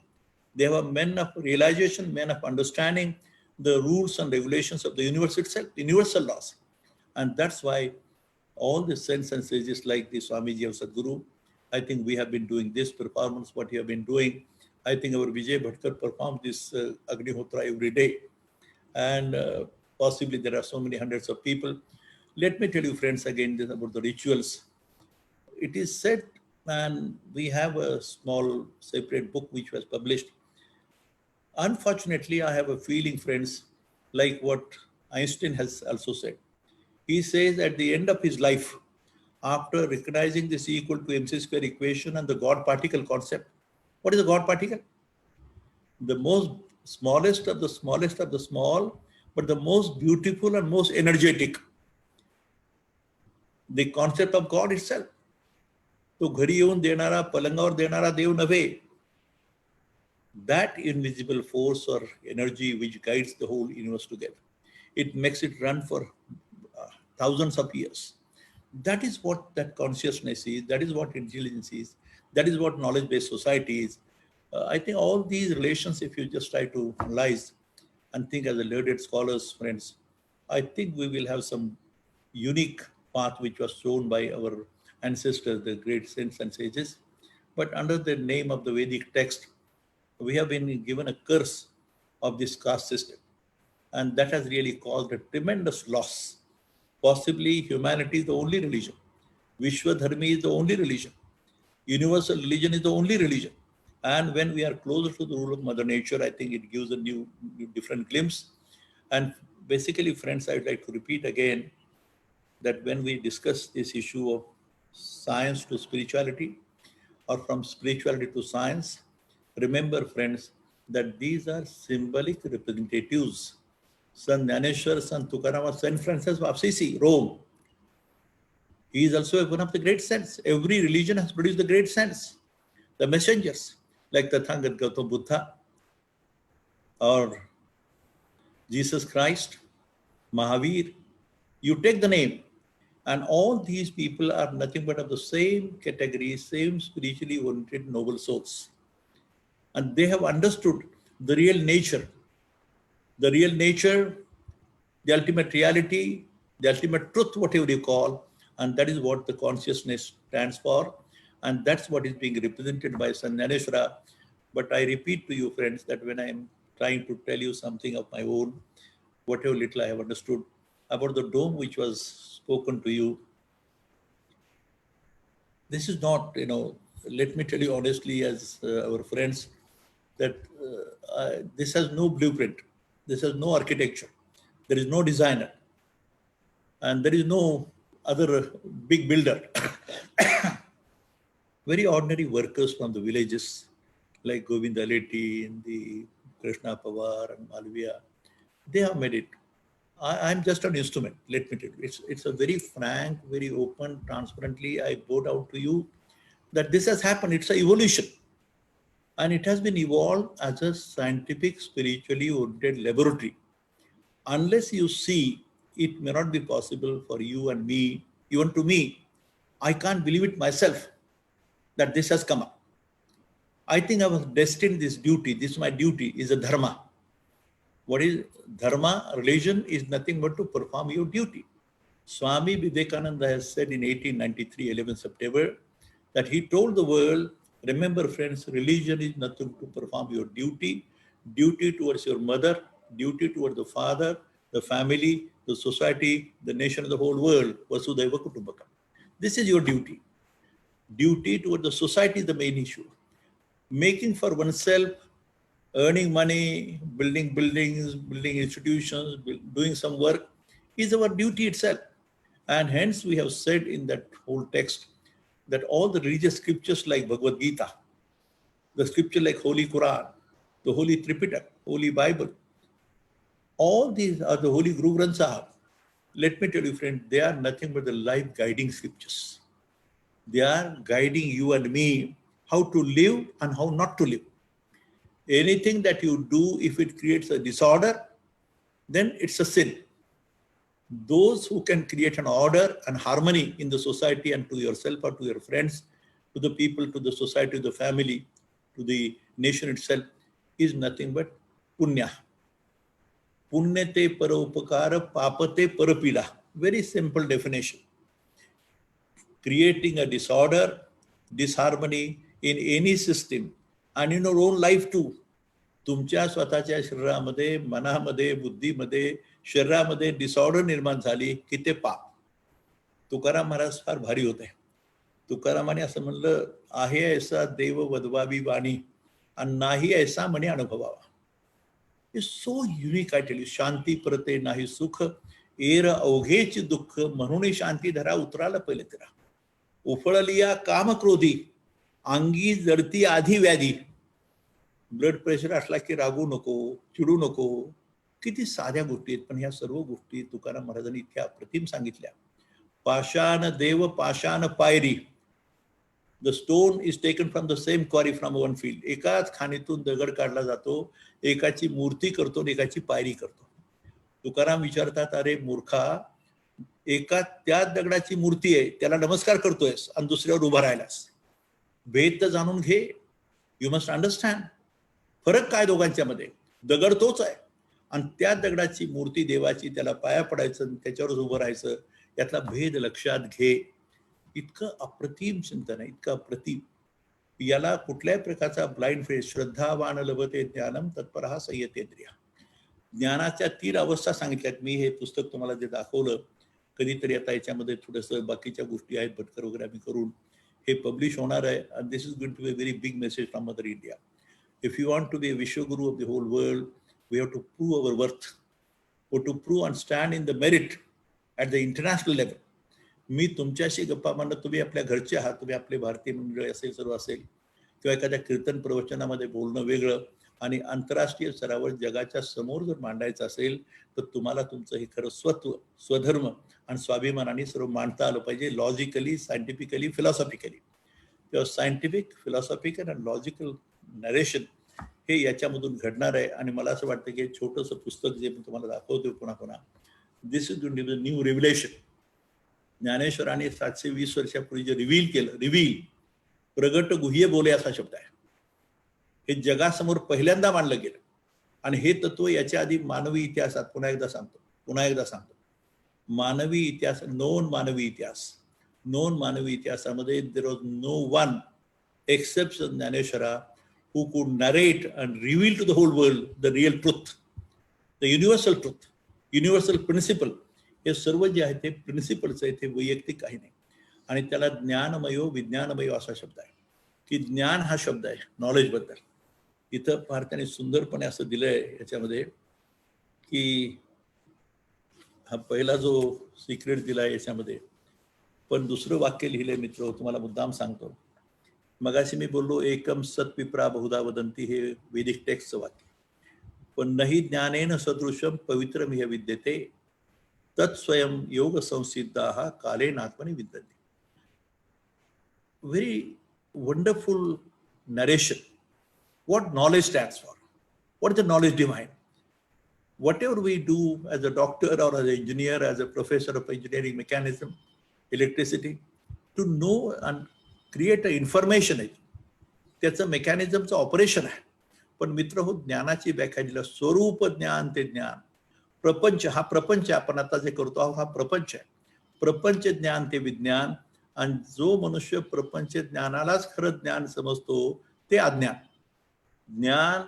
Speaker 2: They are men of realization, men of understanding the rules and regulations of the universe itself, universal laws. And that's why all the saints and sages like the Swamiji of Sadguru, I think we have been doing this performance, what you have been doing. I think our Vijay Bhatkar performed this Agnihotra every day. And possibly there are so many hundreds of people. Let me tell you, friends, again this about the rituals. It is said, and we have a small separate book which was published. Unfortunately, I have a feeling, friends, like what Einstein has also said. He says at the end of his life, after recognizing this E equal to mc square equation and the God particle concept, what is the God particle? The most smallest of the small, but the most beautiful and most energetic. The concept of God itself. तो घरी येऊन देणारा पलंगावर देणारा देव नव्हे. That invisible force or energy which guides the whole universe together. It makes it run for thousands of years. That is what that consciousness is. That is what intelligence is. That is what knowledge-based society is. I think all these relations, if you just try to analyze and think as a learned scholars, friends, I think we will have some unique path which was shown by our ancestors, the great saints and sages. But under the name of the Vedic text, we have been given a curse of this caste system. And that has really caused a tremendous loss. Possibly humanity is the only religion. Vishwadharmi is the only religion. Universal religion is the only religion. And when we are closer to the rule of Mother Nature, I think it gives a new different glimpse. And basically, friends, I would like to repeat again that when we discuss this issue of science to spirituality or from spirituality to science, remember, friends, that these are symbolic representatives. Sant Jnaneshwar, Sant Tukaram, Saint Francis of Assisi, Rome. He is also one of the great saints. Every religion has produced the great saints, the messengers, like Tathagat Gautam Buddha or Jesus Christ, Mahavir. You take the name, and all these people are nothing but of the same category, same spiritually oriented noble souls. And they have understood the real nature, the ultimate reality, the ultimate truth, whatever you call, and that is what the consciousness stands for. And that's what is being represented by Sant Jnaneshwara. But I repeat to you, friends, that when I am trying to tell you something of my own, whatever little I have understood about the dome which was spoken to you, this is not, let me tell you honestly as our friends, that this has no blueprint, this has no architecture, there is no designer, and there is no other big builder. Very ordinary workers from the villages like Govinda Leti and the Krishna Pawar and Malviya, they have made it. I'm just an instrument, let me tell you. It's a very frank, very open, transparently, I brought out to you that this has happened. It's an evolution. And it has been evolved as a scientific, spiritually oriented laboratory. Unless you see, it may not be possible for you and me, even to me. I can't believe it myself that this has come up. I think I was destined this duty. This is my duty, is a dharma. What is dharma? Religion is nothing but to perform your duty. Swami Vivekananda has said in 1893, 11 September, that he told the world, remember friends, religion is nothing to perform your duty, duty towards your mother, duty towards the father, the family, the society, the nation, the whole world. Vasudhaiva Kutumbakam. This is your duty. Duty towards the society is the main issue. Making for oneself earning money, building buildings, building institutions, doing some work is our duty itself. And hence we have said in that whole text that all the religious scriptures like Bhagavad Gita, the scripture like Holy Quran, the Holy Tripitaka, Holy Bible, all these are the Holy Guru Granth Sahib. Let me tell you, friend, they are nothing but the life guiding scriptures. They are guiding you and me how to live and how not to live. Anything that you do, if it creates a disorder, then it's a sin. Those who can create an order and harmony in the society and to yourself or to your friends, to the people, to the society, to the family, to the nation itself, is nothing but punya. Punya te paropakara, papa te parapila. Very simple definition. Creating a disorder, disharmony in any system and in your own life too. तुमच्या स्वतःच्या शरीरामध्ये, मनामध्ये, बुद्धीमध्ये, शरीरामध्ये disorder निर्माण झाली की ते पाप. तुकाराम महाराज फार भारी होते. तुकारामाने असं म्हणलं, आहे ऐसा देव वदवावी वाणी आणि नाही ऐसा म्हणे अनुभवावा. It's so unique. I tell you, शांती परते नाही सुख, एर अवघेच दुःख, म्हणून शांती धरा उतराला पहिले तेरा. उफळलिया काम क्रोधी, अंगी जडती आधी व्याधी. ब्लड प्रेशर असला की रागू नको, चिडू नको. किती साध्या गोष्टी आहेत, पण ह्या सर्व गोष्टी तुकाराम महाराजांनी इतक्या अप्रतिम सांगितल्या. पाषाण देव पाषाण पायरी. The stone is taken from the same quarry from one field. एकाच खाणीतून दगड काढला जातो, एकाची मूर्ती करतो आणि एकाची पायरी करतो. तुकाराम विचारतात, अरे मूर्खा, एका त्या दगडाची मूर्ती आहे, त्याला नमस्कार करतोयस आणि दुसऱ्यावर उभा राहिलास. भेद तर जाणून घे. You must understand. फरक काय दोघांच्या मध्ये? दगड तोच आहे आणि त्या दगडाची मूर्ती देवाची, त्याला पाया पडायचं, त्याच्यावरच उभं राहायचं. यातला भेद लक्षात घे. इतकं अप्रतिम चिंतन आहे, इतकं अप्रतिम. याला कुठल्याही प्रकारचा ब्लाइंड फेस, श्रद्धावान लभते ज्ञानम तत्परः संयतेंद्रिया. ज्ञानाच्या 3 अवस्था सांगितल्यात. मी हे पुस्तक तुम्हाला जे दाखवलं, कधीतरी आता याच्यामध्ये थोडंसं बाकीच्या गोष्टी आहेत भटकर वगैरे आम्ही करून हे पब्लिश होणार आहे. And this is going to be a very big message from mother India. If you want to be a Vishwaguru of the whole world, we have to prove our worth. Or to prove and stand in the merit at the international level. मी तुमच्याशी गप्पा मांडत, तुम्ही आपल्या घरचे आहात, तुम्ही आपले भारतीय मंडळी असेल, सर्व असेल, किंवा एखाद्या कीर्तन प्रवचनामध्ये बोलणं वेगळं, आणि आंतरराष्ट्रीय स्तरावर जगाच्या समोर जर मांडायचं असेल तर तुम्हाला तुमचं हे खरं स्वत्व, स्वधर्म आणि स्वाभिमानाने सर्व मांडता आलं पाहिजे. Logically, scientifically, philosophically. तेव्हा सायंटिफिक, फिलॉसॉफिकल आणि लॉजिकल नरेशन हे याच्यामधून घडणार आहे. आणि मला असं वाटतं की छोटंसं पुस्तक जे मी तुम्हाला दाखवतो पुन्हा पुन्हा, this is going to be the new revelation. ज्ञानेश्वराने 720 वर्षापूर्वी जे रिव्हील केलं, रिव्हील, प्रगट गुह्य बोले असा शब्द आहे. हे जगासमोर पहिल्यांदा मांडलं गेलं. आणि हे तत्व याच्या आधी मानवी इतिहासात, पुन्हा एकदा सांगतो, मानवी इतिहास, नोन मानवी इतिहासामध्ये there was no one except ज्ञानेश्वरा who could narrate and reveal to the whole world the real truth, the universal truth, universal principle. हे सर्व जे आहे ते प्रिन्सिपल्स आहे, ते वैयक्तिक काही नाही. आणि त्याला ज्ञानमयो विज्ञानमयो असा शब्द आहे, की ज्ञान हा शब्द आहे नॉलेज बद्दल. इथं भारताने सुंदरपणे असं दिलंय याच्यामध्ये, की हा पहिला जो सिक्रेट दिलाय याच्यामध्ये, पण दुसरं वाक्य लिहिलंय मित्र, तुम्हाला मुद्दाम सांगतो. मगाशी मी बोललो एकम सत विप्रा बहुधा वदंती, हे वैदिक टेक्स्टचं वाक्य. पण नाही ज्ञानेन सदृशम पवित्रमिह विद्यते तत्स्वयं योग संसिद्धाः कालेन आत्मनि विद्यन्ते. Very wonderful narration. What knowledge stands for? What is the knowledge divine? Whatever we do as a doctor or as an engineer, as a professor of engineering mechanism, electricity, to know and create a information आहे, त्याचं मेकॅनिझमचं operation आहे. पण मित्र हो, ज्ञानाची व्याख्या दिलं, स्वरूप ज्ञान ते ज्ञान. प्रपंच, हा प्रपंच आपण आता जे करतो आहोत हा प्रपंच आहे. प्रपंच ज्ञान ते विज्ञान. आणि जो मनुष्य प्रपंच ज्ञानालाच खरं ज्ञान समजतो ते अज्ञान. ज्ञान,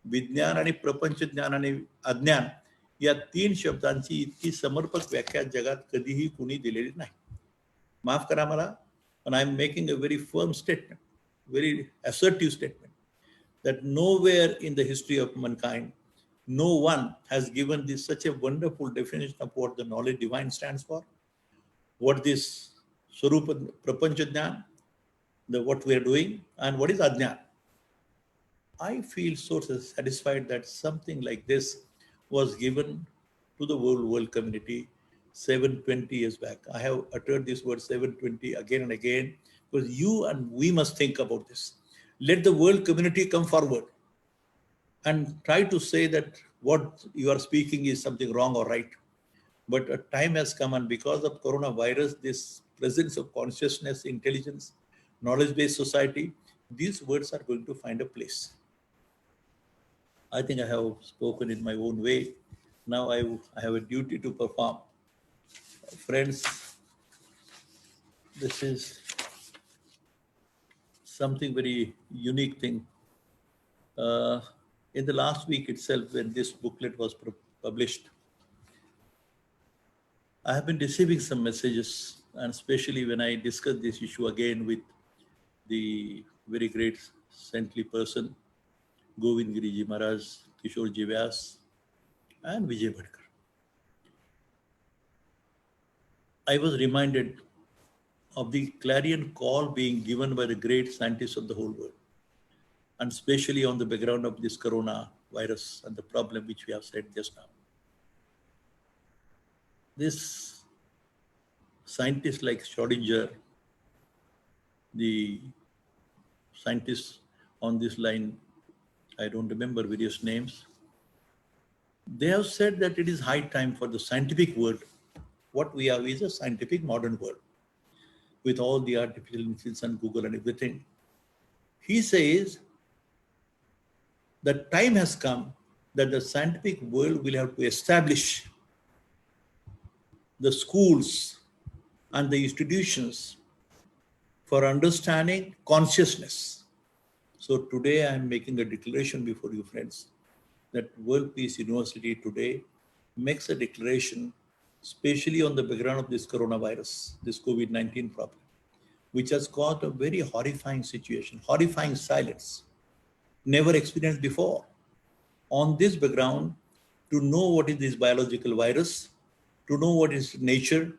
Speaker 2: विज्ञान आणि प्रपंच ज्ञान आणि अज्ञान या 3 शब्दांची इतकी समर्पक व्याख्या जगात कधीही कुणी दिलेली नाही. माफ करा मला, but I am making a very firm statement, very assertive statement. that nowhere in the history of mankind, no one has given this such a wonderful definition of what the knowledge divine stands for, what this Swarupa Prapancha Jnana, what we are doing, and what is Ajnana. I feel so satisfied that something like this was given to the world community 720 years back. I have uttered this word 720 again and again because you and we must think about this. Let the world community come forward and try to say that what you are speaking is something wrong or right. But a time has come, and because of coronavirus, this presence of consciousness, intelligence, knowledge-based society, these words are going to find a place. I think I have spoken in my own way. Now I have a duty to perform. Friends, this is something very unique thing. In the last week itself, when this booklet was published, I have been receiving some messages, and especially when I discussed this issue again with the very great saintly person, Govind Giriji Maharaj, Kishore Ji Vyas, and Vijay Bhatkar. I was reminded of the clarion call being given by the great scientists of the whole world, and especially on the background of this corona virus and the problem which we have said just now. This scientists like Schrodinger, the scientists on this line, I don't remember various names, they have said that it is high time for the scientific world. What we have is a scientific modern world with all the artificial intelligence and Google and everything. He says that time has come that the scientific world will have to establish the schools and the institutions for understanding consciousness. So today I am making a declaration before you friends that World Peace University today makes a declaration especially on the background of this coronavirus, this COVID-19 problem, which has caused a very horrifying situation, horrifying silence, never experienced before. On this background, to know what is this biological virus, to know what is nature,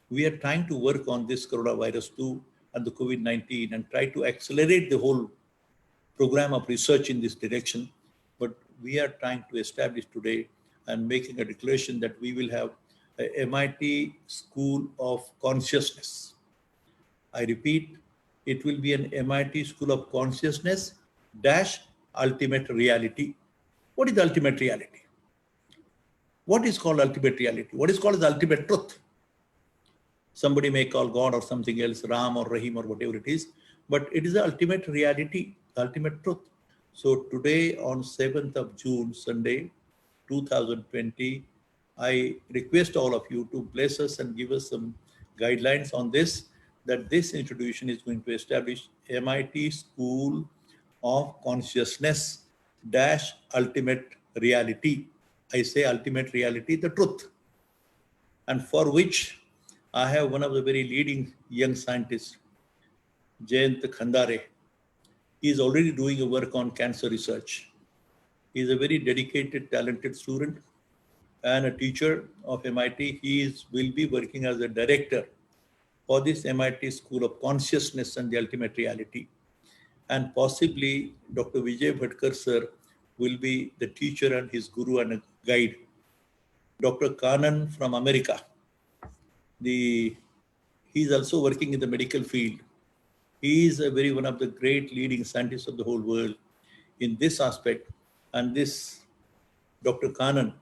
Speaker 2: we are trying to work on this coronavirus too and the COVID-19 and try to accelerate the whole program of research in this direction. But we are trying to establish today and making a declaration that we will have a MIT School of Consciousness. I repeat, it will be an MIT School of Consciousness dash ultimate reality. What is the ultimate reality? What is called ultimate reality? What is called as ultimate truth? Somebody may call God or something else, Ram or Rahim or whatever it is, but it is the ultimate reality, the ultimate truth. So today on 7th of June, Sunday, 2020, I request all of you to bless us and give us some guidelines on this, that this institution is going to establish MIT School of Consciousness dash ultimate reality. I say ultimate reality, the truth. And for which I have one of the very leading young scientists, Jayant Khandare. He is already doing a work on cancer research. He is a very dedicated, talented student and a teacher of MIT. He will be working as a director for this MIT School of Consciousness and the Ultimate Reality. And possibly Dr. Vijay Bhatkar sir will be the teacher and his guru and a guide. Dr. Kanan from America, he is also working in the medical field. He is one of the great leading scientists of the whole world in this aspect. And this Dr. Kanan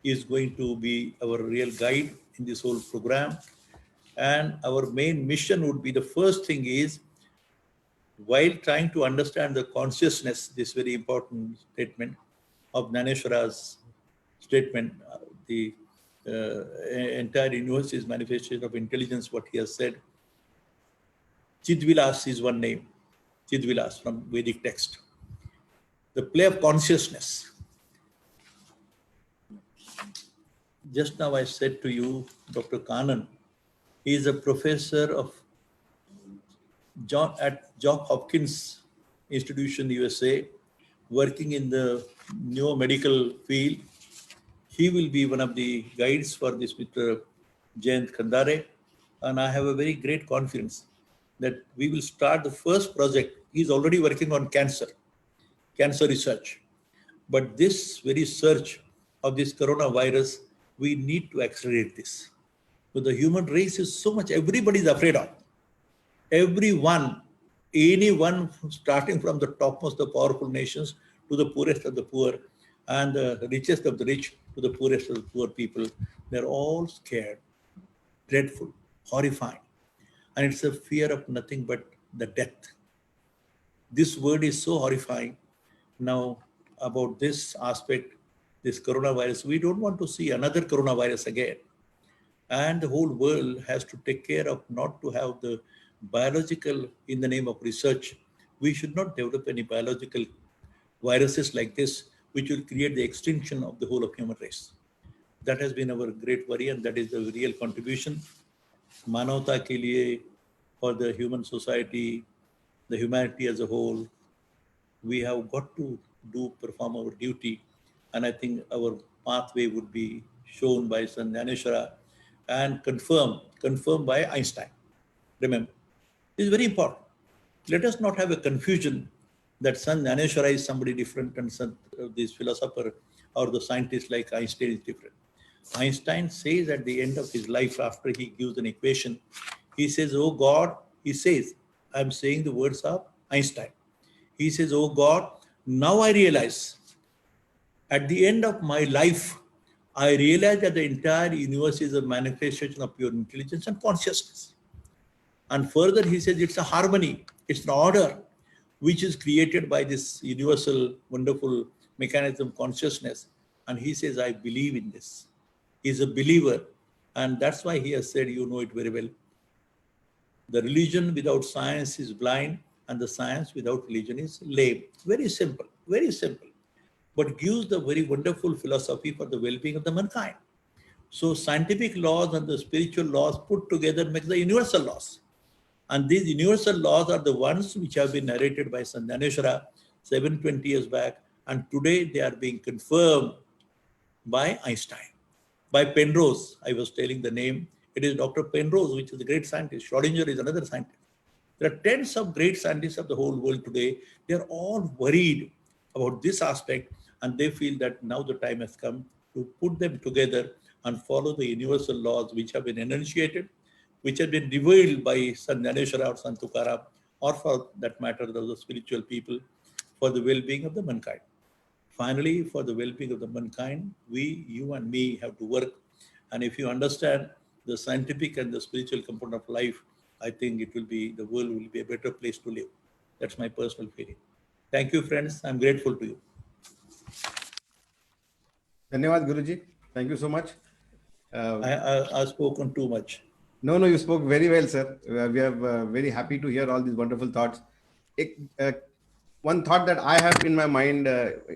Speaker 2: is going to be our real guide in this whole program. And our main mission would be, the first thing is, while trying to understand the consciousness, this very important statement of Gyaneshwara's statement, the entire universe is manifestation of intelligence, what he has said. Chidvilas is one name, Chidvilas from Vedic text. The play of consciousness. Just now I said to you, Dr. Kanan, he is a professor of at Johns Hopkins Institution, USA, working in the neomedical field. He will be one of the guides for this Mr. Jayant Khandare. And I have a very great confidence that we will start the first project. He's already working on cancer research. But this very search of this coronavirus, we need to accelerate this. So the human race is so much, everybody is afraid of. Everyone, anyone starting from the topmost, the powerful nations to the poorest of the poor and the richest of the rich to the poorest of the poor people, they're all scared, dreadful, horrifying. And it's a fear of nothing but the death. This word is so horrifying. Now, about this aspect, this coronavirus, we don't want to see another coronavirus again. And the whole world has to take care of not to have the biological in the name of research. We should not develop any biological viruses like this, which will create the extinction of the whole of human race. That has been our great worry, and that is the real contribution. Manavta ke liye, for the human society, the humanity as a whole, we have got to perform our duty. And I think our pathway would be shown by Sant Jnaneshwara and confirmed by Einstein. Remember, this is very important. Let us not have a confusion that Sant Jnaneshwara is somebody different and this philosopher or the scientist like Einstein is different. Einstein says at the end of his life, after he gives an equation, he says, "Oh God," he says, I'm saying the words of Einstein. He says, "Oh God, now I realize at the end of my life, I realize that the entire universe is a manifestation of pure intelligence and consciousness." And further, he says it's a harmony, it's an order which is created by this universal, wonderful mechanism, consciousness. And he says, I believe in this. He's a believer. And that's why he has said, you know it very well. The religion without science is blind, and the science without religion is lame. Very simple, but gives the very wonderful philosophy for the well-being of the mankind. So scientific laws and the spiritual laws put together make the universal laws. And these universal laws are the ones which have been narrated by Sant Jnaneshwara 720 years back. And today they are being confirmed by Einstein, by Penrose. I was telling the name. It is Dr. Penrose, which is a great scientist. Schrodinger is another scientist. There are tens of great scientists of the whole world today. They are all worried about this aspect, and they feel that now the time has come to put them together and follow the universal laws which have been enunciated, which have been revealed by Sant Jnaneshwara or Sant Tukaram, or for that matter, the spiritual people, for the well-being of the mankind. Finally, for the well-being of the mankind, we, you and me, have to work. And if you understand the scientific and the spiritual component of life, I think the world will be a better place to live. That's my personal feeling. Thank you, friends. I'm grateful to you.
Speaker 1: Dhanyawad, Guruji. Thank you so much.
Speaker 2: I've spoken too much.
Speaker 1: No, you spoke very well, sir. We are very happy to hear all these wonderful thoughts. One thought that I have in my mind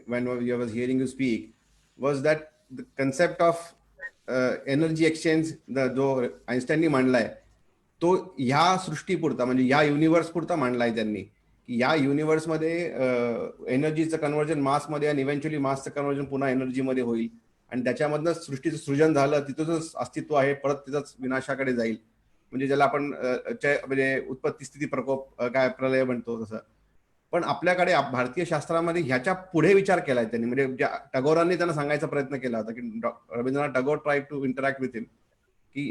Speaker 1: when I was hearing you speak was that the concept of energy exchange, जो आइन्स्टाईननी मांडलाय, तो ह्या सृष्टीपुरता म्हणजे या universe पुरता मांडलाय त्यांनी, की या युनिव्हर्समध्ये एनर्जीचं conversion मासमध्ये आणि इव्हेंच्युअली मासचं कन्व्हर्जन पुन्हा एनर्जीमध्ये होईल, आणि त्याच्यामधनं सृष्टीचं सृजन झालं, तिथंच अस्तित्व आहे, परत तिथंच विनाशाकडे जाईल. म्हणजे ज्याला आपण म्हणजे उत्पत्ती स्थिती प्रकोप काय प्रलय म्हणतो तसं. पण आपल्याकडे भारतीय शास्त्रामध्ये ह्याच्या पुढे विचार केलाय त्यांनी. म्हणजे टागोरांनी त्यांना सांगायचा प्रयत्न केला होता की Rabindranath Tagore tried to interact with him की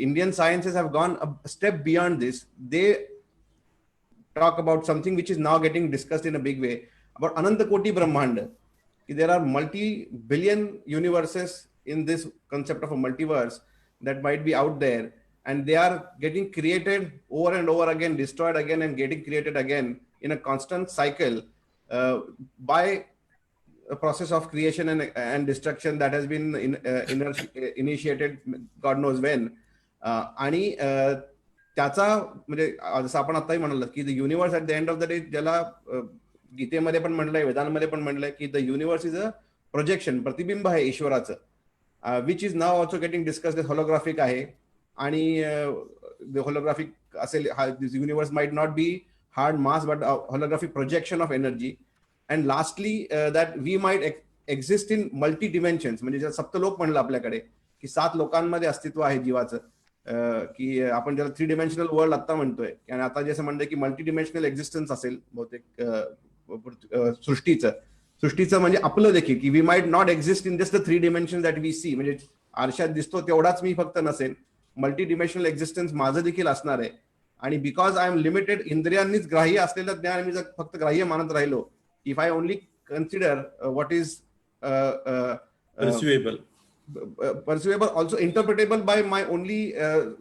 Speaker 1: Indian sciences have gone a step beyond this. They talk about something which is now getting discussed in a big way about अनंत कोटी ब्रह्मांड. की there are multi-billion universes in this concept of a multiverse that might be out there, and they are getting created over and over again, destroyed again and getting created again in a constant cycle by a process of creation and destruction that has been initiated God knows when. आणि त्याचा म्हणजे जसं आपण आताही म्हणाल की the universe at the end of the day, ज्याला गीतेमध्ये पण म्हणलंय, वेदांमध्ये पण म्हणलंय की the universe is a projection, प्रतिबिंब आहे ईश्वराचं, which is now also getting discussed. Holographic आहे, आणि होलोग्राफिक असेल, this universe might not be hard mass but a holographic projection of energy. And lastly that we might exist in multi dimensions, म्हणजे जे सप्तलोक म्हणलं आपल्याकडे की 7 लोकांमध्ये अस्तित्व आहे जीवाचं, की आपण ज्याला 3 डिमेन्शनल वर्ल्ड आता म्हणतोय, आणि आता जसं म्हणतोय की मल्टी डिमेन्शनल एक्झिस्टन्स असेल बहुतेक सृष्टीचं म्हणजे आपलं देखील, की we might not exist in just the 3 dimension that we see, म्हणजे आरशात दिसतो तेवढाच मी फक्त नसेल, मल्टी डिमेन्शनल एक्झिस्टन्स माझं देखील असणार आहे. आणि बिकॉज आय एम लिमिटेड, इंद्रियांनीच ग्राह्य असलेलं ज्ञान मी जर फक्त ग्राह्य मानत राहिलो, if I only consider what is perceivable, also interpretable by my only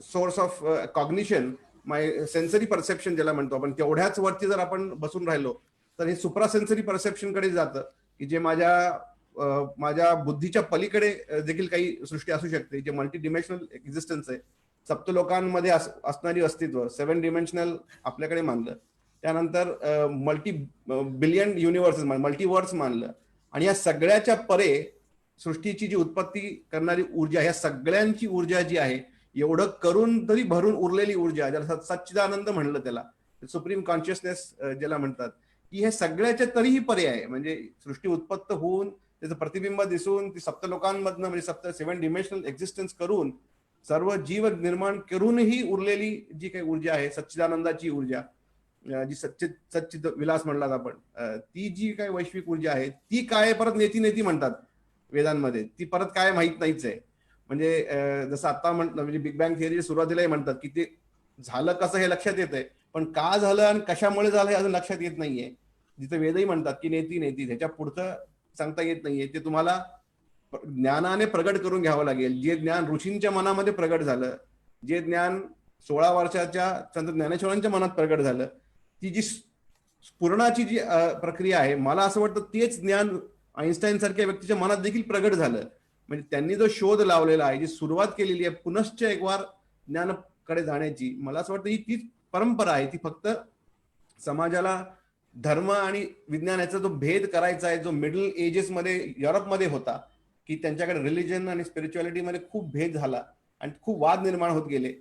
Speaker 1: source of cognition, my sensory perception ज्याला म्हणतो आपण, तेवढ्याच वरती जर आपण बसून राहिलो तर हे सुप्रासेन्सरी परसेप्शन कडे जातं, की जे माझ्या बुद्धीच्या पलीकडे देखील काही सृष्टी असू शकते, जे मल्टी डिमेन्शनल एक्झिस्टन्स आहे, सप्तलोकांमध्ये असणारी अस्तित्व, 7 डिमेन्शनल आपल्याकडे मानलं, त्यानंतर मल्टी बिलियन युनिव्हर्सेस, मल्टीवर्स मानलं, आणि या सगळ्याच्या परे सृष्टीची जी उत्पत्ती करणारी ऊर्जा, ह्या सगळ्यांची ऊर्जा जी आहे, एवढं करून तरी भरून उरलेली ऊर्जा, ज्याला सच्चिदानंद म्हणलं, त्याला सुप्रीम कॉन्शियसनेस ज्याला म्हणतात, की हे सगळ्याच्या तरीही पर्याय, म्हणजे सृष्टी उत्पत्त होऊन त्याचं प्रतिबिंब दिसून ती सप्तलोकांमधनं, म्हणजे 7 डिमेन्शनल एक्झिस्टन्स करून सर्व जीव निर्माण करूनही उरलेली जी काही ऊर्जा आहे, सच्चिदानंदाची ऊर्जा, जी सच्चिद विलास म्हणलात आपण, ती जी काही वैश्विक ऊर्जा आहे, ती काय परत नेती म्हणतात वेदांमध्ये, ती परत काय माहित नाहीच आहे. म्हणजे जसं आता म्हणजे बिग बँग थिअरी सुरुवातीलाही म्हणतात की ते झालं कसं हे लक्षात येत आहे, पण का झालं आणि कशामुळे झालं हे अजून लक्षात येत नाहीये. जिथे वेदही म्हणतात की नेती ह्याच्या पुढचं सांगता येत नाहीये, ते तुम्हाला ज्ञानाने प्रगट करून घ्यावं लागेल. जे ज्ञान ऋषींच्या मनामध्ये प्रगट झालं, जे ज्ञान 16 वर्षाच्या संत ज्ञानेश्वरांच्या मनात प्रगट झालं, ती जी स्फुरणाची जी प्रक्रिया आहे, मला असं वाटतं तेच ज्ञान आईन्स्टाईन सारख्या व्यक्तीच्या मनात देखील प्रगट झालं. म्हणजे त्यांनी जो शोध लावलेला आहे, जी सुरुवात केलेली आहे पुनश्च एक वार ज्ञानाकडे जाण्याची, मला असं वाटतं ही तीच परंपरा आहे. ती फक्त समाजाला धर्म आणि विज्ञान याचा जो भेद करायचा आहे, जो मिडल एजेस मध्ये युरोपमध्ये होता, की त्यांच्याकडे रिलिजन आणि स्पिरिच्युअलिटी मध्ये खूप भेद झाला आणि खूप वाद निर्माण होत गेले,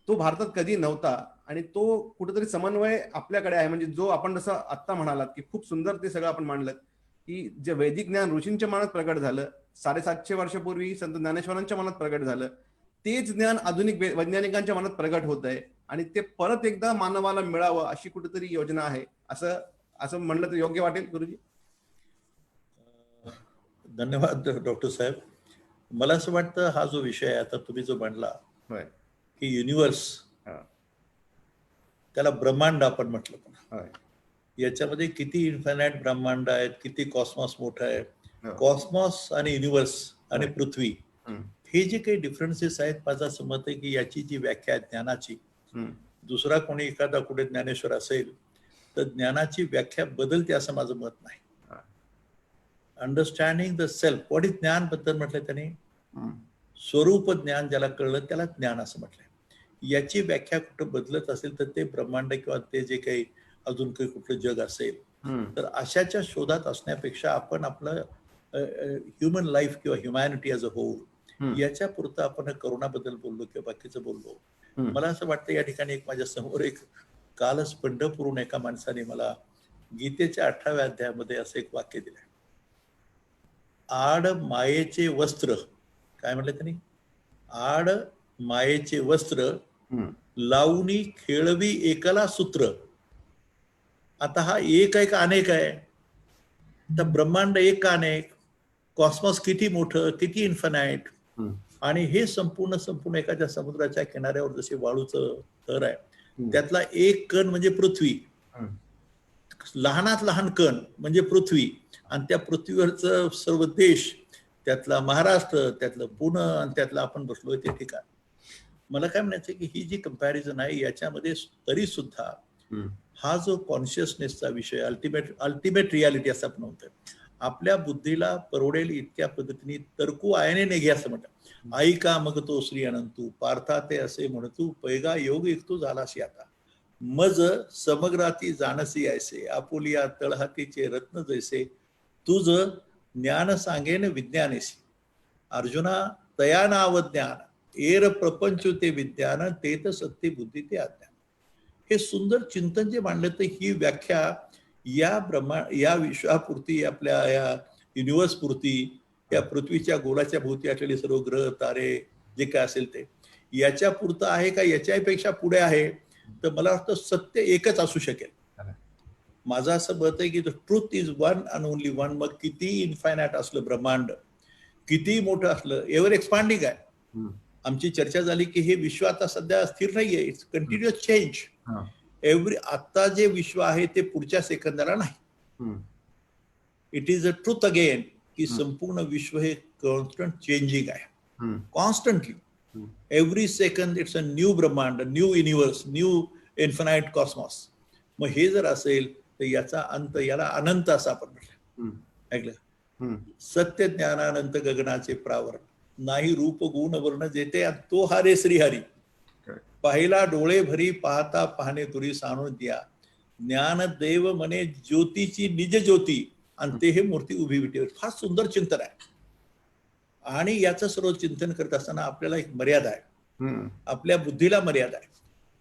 Speaker 1: तो भारतात कधी नव्हता. आणि तो कुठेतरी समन्वय आपल्याकडे आहे. म्हणजे जो आपण जसं आत्ता म्हणालात की खूप सुंदर ते सगळं आपण मांडलं, की जे वैदिक ज्ञान ऋषींच्या मनात प्रगट झालं, 750 वर्षापूर्वी संत ज्ञानेश्वरांच्या मनात प्रगट झालं, तेच ज्ञान आधुनिक वैज्ञानिकांच्या मनात प्रगट होत आहे, आणि ते परत एकदा मानवाला मिळावं अशी कुठेतरी योजना आहे. असं म्हणलं तर योग्य वाटेल गुरुजी?
Speaker 2: धन्यवाद डॉक्टर साहेब. मला असं वाटतं हा जो विषय आता तुम्ही जो मांडला की युनिव्हर्स, त्याला ब्रह्मांड आपण म्हटलं, पण याच्यामध्ये किती इन्फायनाइट ब्रह्मांड आहेत, किती कॉस्मॉस मोठं आहे. कॉस्मॉस आणि युनिव्हर्स आणि पृथ्वी हे जे काही डिफरन्सेस आहेत, माझं असं मत आहे की याची जी व्याख्या आहे ज्ञानाची, दुसरा कोणी एखादा कुठे ज्ञानेश्वर असेल तर ज्ञानाची व्याख्या बदलते असं माझं मत नाही. Understanding the self, what is ज्ञान बद्दल म्हटलं त्याने, स्वरूप ज्ञान ज्याला कळलं त्याला ज्ञान असं म्हटलंय. याची व्याख्या कुठं बदलत असेल तर ते ब्रह्मांड किंवा ते जे काही अजून काही कुठलं जग असेल, तर अशाच्या शोधात असण्यापेक्षा आपण आपलं ह्युमन लाईफ किंवा ह्युमॅनिटी ॲज अ होल याच्या पुरतं आपण करोनाबद्दल बोललो किंवा बाकीचं बोललो. मला असं वाटतं या ठिकाणी एक माझ्या समोर एक कालच पंढरपूरहून एका माणसाने मला गीतेच्या 18व्या अध्यायामध्ये असं एक वाक्य दिलंय, आड मायेचे वस्त्र, काय म्हटलं त्यांनी, आड मायेचे वस्त्र लावणी खेळवी एकला सूत्र. आता हा एक आहे का अनेक आहे? तर ब्रह्मांड एक का अनेक? कॉस्मॉस किती मोठं, किती इन्फानाइट, आणि हे संपूर्ण एखाद्या समुद्राच्या किनाऱ्यावर जसे वाळूचं थर आहे, त्यातला एक कण म्हणजे पृथ्वी, लहानात लहान कण म्हणजे पृथ्वी, आणि त्या पृथ्वीवरचं सर्व देश, त्यातला महाराष्ट्र, त्यातलं पुणे, आणि त्यातलं आपण बसलोय ते ठिकाण. मला काय म्हणायचं की ही जी कंपॅरिझन आहे याच्यामध्ये तरी सुद्धा हा जो कॉन्शियसनेसचा विषय, अल्टिमेट रियालिटी असं आपण म्हणतोय, आपल्या बुद्धीला परवडेल इतक्या पद्धतीने तरकू आयने घे असं म्हणतात. आई का मग तो श्री अनंतू पार्था ते असे म्हणतू, पैगा योग एकतू झालाशी आता, मज समग्राती जाणसी ऐसे, आपुलिया तळहातीचे रत्न जैसे, तुझ ज्ञान सांगेन विज्ञानेसी, अर्जुना तया नाव ज्ञान, एर प्रपंच ते विज्ञान, तेत सत्य बुद्धी ते अज्ञान. हे सुंदर चिंतन जे मांडलं, तर ही व्याख्या या विश्वापुरती, आपल्या या युनिव्हर्स पुरती, या पृथ्वीच्या गोलाच्या भोवती असलेले सर्व ग्रह तारे जे काय असेल ते याच्या पुरतं आहे का याच्यापेक्षा पुढे आहे, तर मला वाटतं सत्य एकच असू शकेल. माझं असं मत आहे की truth is one and only one. मग किती इन्फायनाइट असलं ब्रह्मांड, किती मोठं असलं, एव्हर एक्सपांडिंग आहे. आमची चर्चा झाली की हे विश्व आता सध्या स्थिर नाहीये, इट्स कंटिन्युअस चेंज. आता जे विश्व आहे ते पुढच्या सेकंदाला नाही. It is a truth again की संपूर्ण विश्व हे कॉन्स्टंट चेंजिंग आहे, constantly. Every second it's a new ब्रह्मांड, new universe, new infinite cosmos. मग हे जर असेल तर याचा अंत, याला अनंत असं आपण म्हटलं, ऐकलं. सत्य ज्ञानानंत गगनाचे प्रावरण, नाही रूप गुण वर्ण जेते, तो हारे श्रीहरी. पाहिला डोळे भरी पाहता पाहणे तुरी सांडून द्या, ज्ञान देव म्हणे ज्योतीची निज ज्योती, आणि ते हे मूर्ती उभी विटेवर. फार सुंदर चिंतन आहे. आणि याचं सर्व चिंतन करत असताना आपल्याला एक मर्यादा आहे, आपल्या बुद्धीला मर्यादा आहे.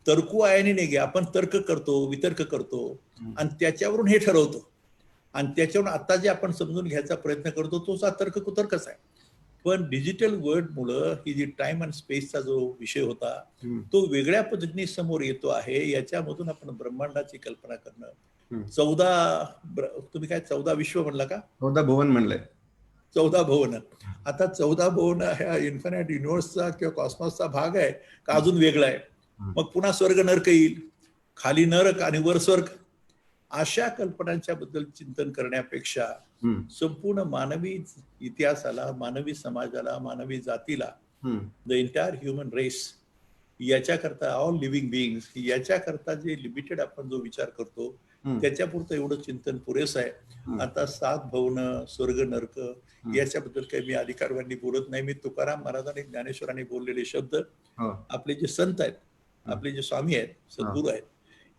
Speaker 2: तर्कू आहे नाही घ्या, आपण तर्क करतो, वितर्क करतो आणि त्याच्यावरून हे ठरवतो, आणि त्याच्यावरून आता जे आपण समजून घ्यायचा प्रयत्न करतो तोच तर्क कुतर्कच आहे. पण डिजिटल वर्ल्ड मुळे ही जी टाइम अँड स्पेसचा जो विषय होता तो वेगळ्या पद्धतीने समोर येतो आहे. याच्यामधून आपण ब्रह्मांडाची कल्पना करणं. 14 तुम्ही काय 14 विश्व म्हणला का?
Speaker 1: 14 भुवन म्हणलंय.
Speaker 2: 14 भुवन. आता 14 भुवन ह्या इन्फिनाइट युनिव्हर्सचा किंवा कॉस्मॉसचा भाग आहे का अजून वेगळा आहे? मग पुन्हा स्वर्ग नरक येईल, खाली नरक आणि वर स्वर्ग. अशा कल्पनांच्या बद्दल चिंतन करण्यापेक्षा संपूर्ण मानवी इतिहासाला, मानवी समाजाला, मानवी जातीला, द एंटायर ह्युमन रेस, याच्याकरता ऑल लिव्हिंग बिईंग्स, याच्याकरता जे लिमिटेड आपण जो विचार करतो त्याच्यापुरतं एवढं चिंतन पुरेसं आहे. आता 7 भवन, स्वर्ग नरक याच्याबद्दल काही मी अधिकारवाणी बोलत नाही. मी तुकाराम महाराजांनी, ज्ञानेश्वरांनी बोललेले शब्द, आपले जे संत आहेत, आपले जे स्वामी आहेत, सद्गुरू आहेत,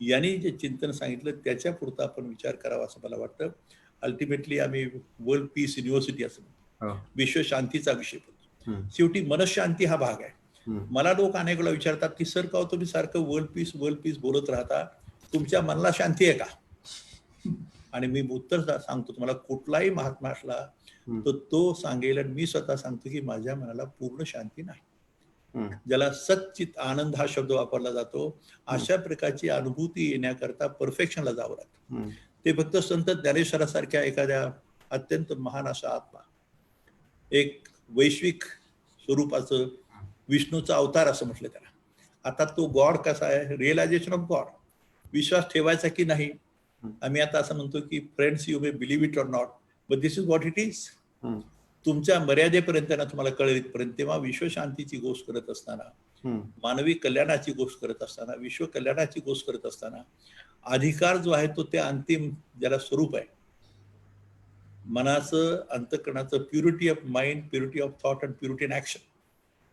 Speaker 2: यांनी जे चिंतन सांगितलं त्याच्या पुरता आपण विचार करावा असं मला वाटतं. अल्टिमेटली आम्ही वर्ल्ड पीस युनिव्हर्सिटी असं विश्व शांतीचा विषय बोलतो. शेवटी मनशांती हा भाग आहे. मला लोक अनेक वेळा विचारतात की सर का तुम्ही सारखं वर्ल्ड पीस बोलत राहता, तुमच्या मनाला शांती आहे का? आणि मी उत्तर सांगतो तुम्हाला, कुठलाही महात्मा असला तर तो सांगेल, आणि मी स्वतः सांगतो की माझ्या मनाला पूर्ण शांती नाही. ज्याला सच्चित आनंद हा शब्द वापरला जातो, अशा प्रकारची अनुभूती येण्याकरता परफेक्शनला जावं लागतं. ते फक्त संत ज्ञानेश्वरासारख्या एखाद्या अत्यंत महान असा आत्मा, एक वैश्विक स्वरूपाचं विष्णूचा अवतार असं म्हटलं त्याला. आता तो गॉड कसा आहे? Realisation of God. विश्वास ठेवायचा की नाही? आम्ही आता असं म्हणतो की friends, you may believe it or not, but this is what it is. तुमच्या मर्यादेपर्यंत ना तुम्हाला कळेल इथपर्यंत. तेव्हा विश्वशांतीची गोष्ट करत असताना, मानवी कल्याणाची गोष्ट करत असताना, विश्व कल्याणाची गोष्ट करत असताना, अधिकार जो आहे तो त्या अंतिम ज्याला स्वरूप आहे, मनाचं, अंतःकरणाचं, purity of mind, purity of thought and purity in action,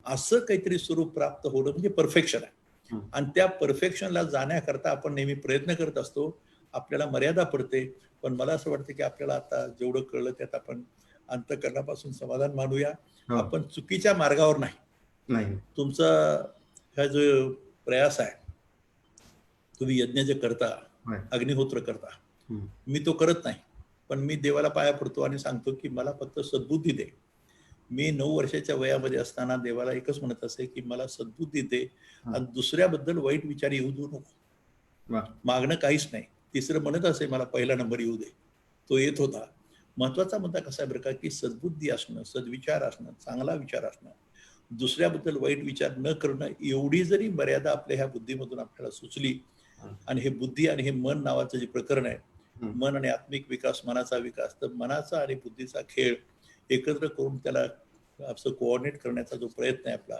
Speaker 2: असं काहीतरी स्वरूप प्राप्त होणं म्हणजे परफेक्शन आहे. आणि त्या परफेक्शनला जाण्याकरता आपण नेहमी प्रयत्न करत असतो. आपल्याला मर्यादा पडते, पण मला असं वाटतं की आपल्याला आता जेवढं कळलं त्यात आपण अंतःकरणापासून समाधान मानूया. आपण चुकीच्या मार्गावर नाही. तुमचा हा जो प्रयास आहे, तुम्ही यज्ञ जे करता, अग्निहोत्र करता, मी तो करत नाही, पण मी देवाला पाया पडतो आणि सांगतो की मला फक्त सद्बुद्धी दे. मी 9 वर्षाच्या वयामध्ये असताना देवाला एकच म्हणत असे की मला सद्बुद्धी दे, आणि दुसऱ्याबद्दल वाईट विचार येऊ देऊ नको. मागणं काहीच नाही. तिसरं म्हणत असे मला पहिला नंबर येऊ दे, तो येत होता. महत्वाचा मुद्दा कसा आहे बरं का, की सद्बुद्धी असणं, सद्विचार असणं, चांगला विचार असणं, दुसऱ्याबद्दल वाईट विचार न करणं, एवढी जरी मर्यादा आपल्या ह्या बुद्धीमधून आपल्याला सुचली, आणि हे बुद्धी आणि हे मन नावाचं जे प्रकरण आहे, मन आणि आत्मिक विकास, मनाचा विकास, तर मनाचा आणि बुद्धीचा खेळ एकत्र करून त्याला असं कोऑर्डिनेट करण्याचा जो प्रयत्न आहे आपला,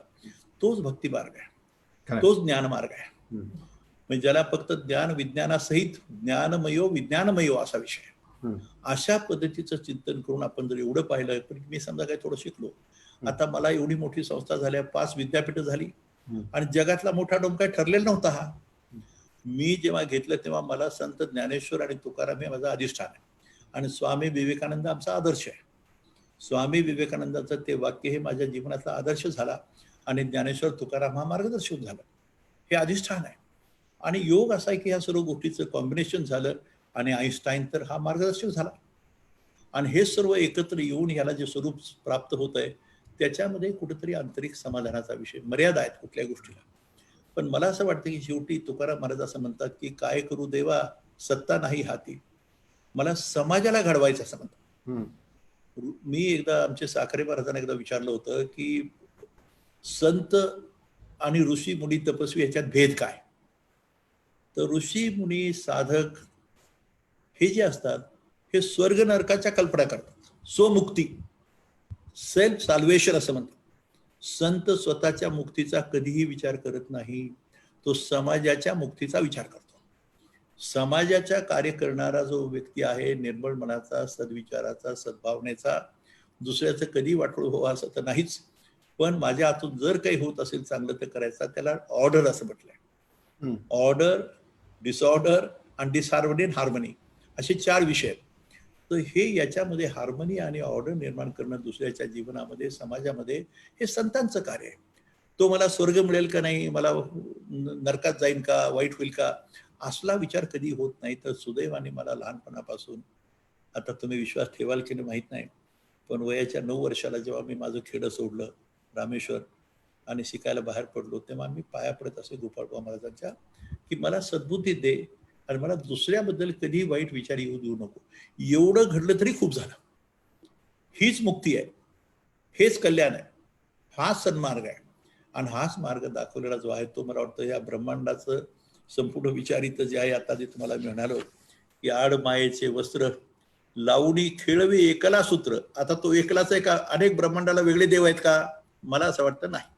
Speaker 2: तोच भक्ती मार्ग आहे, तोच ज्ञान मार्ग आहे. म्हणजे ज्याला फक्त ज्ञान विज्ञानासहित ज्ञानमयो विज्ञानमयो असा विषय आहे. अशा पद्धतीचं चिंतन करून आपण जर एवढं पाहिलं, पण मी समजा काय थोडं शिकलो, आता मला एवढी मोठी संस्था झाल्या, 5 विद्यापीठ झाली, आणि जगातला मोठा डोम काय ठरलेला नव्हता हा. मी जेव्हा घेतलं तेव्हा मला संत ज्ञानेश्वर आणि तुकाराम हे माझं अधिष्ठान आहे, आणि स्वामी विवेकानंद आमचा आदर्श आहे. स्वामी विवेकानंदाचं ते वाक्य हे माझ्या जीवनाचा आदर्श झाला, आणि ज्ञानेश्वर तुकाराम हा मार्गदर्शक झाला. हे अधिष्ठान आहे. आणि योग असा आहे की ह्या सर्व गोष्टीचं कॉम्बिनेशन झालं, आणि आईन्स्टाईन तर हा मार्गदर्शक झाला. आणि हे सर्व एकत्र येऊन ह्याला जे स्वरूप प्राप्त होत आहे त्याच्यामध्ये कुठेतरी आंतरिक समाधानाचा विषय, मर्यादा आहेत कुठल्या गोष्टीला. पण मला असं वाटतं की शेवटी तुकाराम महाराज असं म्हणतात की काय करू देवा सत्ता नाही हाती, मला समाजाला घडवायचं असं म्हणतात.
Speaker 1: हम्म.
Speaker 2: मी एकदा आमच्या साखरे महाराजांना एकदा विचारलं होतं की संत आणि ऋषी मुनी तपस्वी याच्यात भेद काय. तर ऋषी मुनी साधक हे जे असतात हे स्वर्ग नरकाच्या कल्पना करतात, स्वमुक्ती, सेल्फ साल्वेशन असं म्हणतात. संत स्वतःच्या मुक्तीचा कधीही विचार करत नाही, तो समाजाच्या मुक्तीचा विचार करतो. समाजाच्या कार्य करणारा जो व्यक्ती आहे, निर्मळ मनाचा, सद्विचाराचा, सद्भावनेचा, दुसऱ्याचं कधी वाटोळ व्हावं असं तर नाहीच, पण माझ्या हातून जर काही होत असेल चांगलं तर करायचं. त्याला ऑर्डर असं म्हटलंय. ऑर्डर, डिसऑर्डर आणि डिसहार्मनी आणि हार्मनी असे 4 विषय आहेत. तर हे याच्यामध्ये हार्मनी आणि ऑर्डर निर्माण करणं दुसऱ्याच्या जीवनामध्ये, समाजामध्ये, हे संतांचं कार्य आहे. तो मला स्वर्ग मिळेल का नाही, मला नरकात जाईन का, वाईट होईल का, असला विचार कधी होत नाही. तर सुदैवाने मला लहानपणापासून, आता तुम्ही विश्वास ठेवाल की नाही माहीत नाही, पण वयाच्या 9 वर्षाला जेव्हा मी माझं खेडं सोडलं रामेश्वर आणि शिकायला बाहेर पडलो, तेव्हा मी पाया पडत असे गोपाळबा महाराजांच्या की मला सद्बुद्धी दे आणि मला दुसऱ्याबद्दल कधी वाईट विचार येऊ देऊ नको. एवढं घडलं तरी खूप झालं. हीच मुक्ती आहे, हेच कल्याण आहे, हाच सन्मार्ग आहे. आणि हाच मार्ग दाखवलेला जो आहे तो मला वाटतं या ब्रह्मांडाचं संपूर्ण विचारित जे आहे. आता जे तुम्हाला मी म्हणालो की आड मायेचे वस्त्र लावणी खेळवी एकला सूत्र, आता तो एकलाच आहे का, अनेक ब्रह्मांडाला वेगळे देव आहेत का, मला असं वाटतं नाही.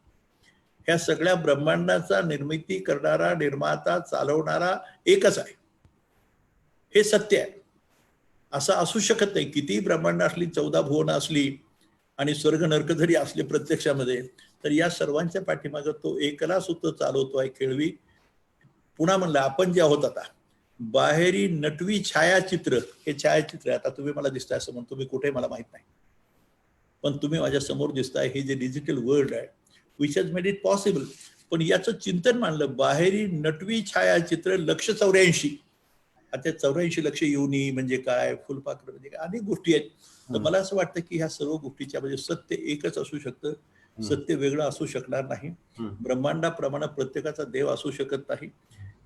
Speaker 2: ह्या सगळ्या ब्रह्मांडाचा निर्मिती करणारा, निर्माता, चालवणारा एकच आहे, हे सत्य आहे. असं असू शकत नाही. किती ब्रह्मांड असली, 14 भुवन असली आणि स्वर्ग नरक जरी असले प्रत्यक्षामध्ये, तर या सर्वांच्या पाठीमागं तो एकला सूत्र चालवतो आहे खेळवी. पुन्हा म्हणलं आपण जे आहोत आता, बाहेरी नटवी छायाचित्र, हे छायाचित्र आहे. आता तुम्ही मला दिसताय असं म्हणतो मी, कुठे मला माहित नाही, पण तुम्ही माझ्या समोर दिसताय. हे जे डिजिटल वर्ल्ड आहे which has made it possible. पण याचं चिंतन मांडलं, बाहेरी नटवी छायाचित्र लक्ष 84, आता 84 लक्ष योनी म्हणजे काय, फुलपाखरं म्हणजे काय, अनेक गोष्टी आहेत. तर मला असं वाटतं की ह्या सर्व गोष्टीच्या म्हणजे सत्य एकच असू शकतं, सत्य वेगळं असू शकणार नाही. ब्रह्मांडाप्रमाणे प्रत्येकाचा देव असू शकत नाही,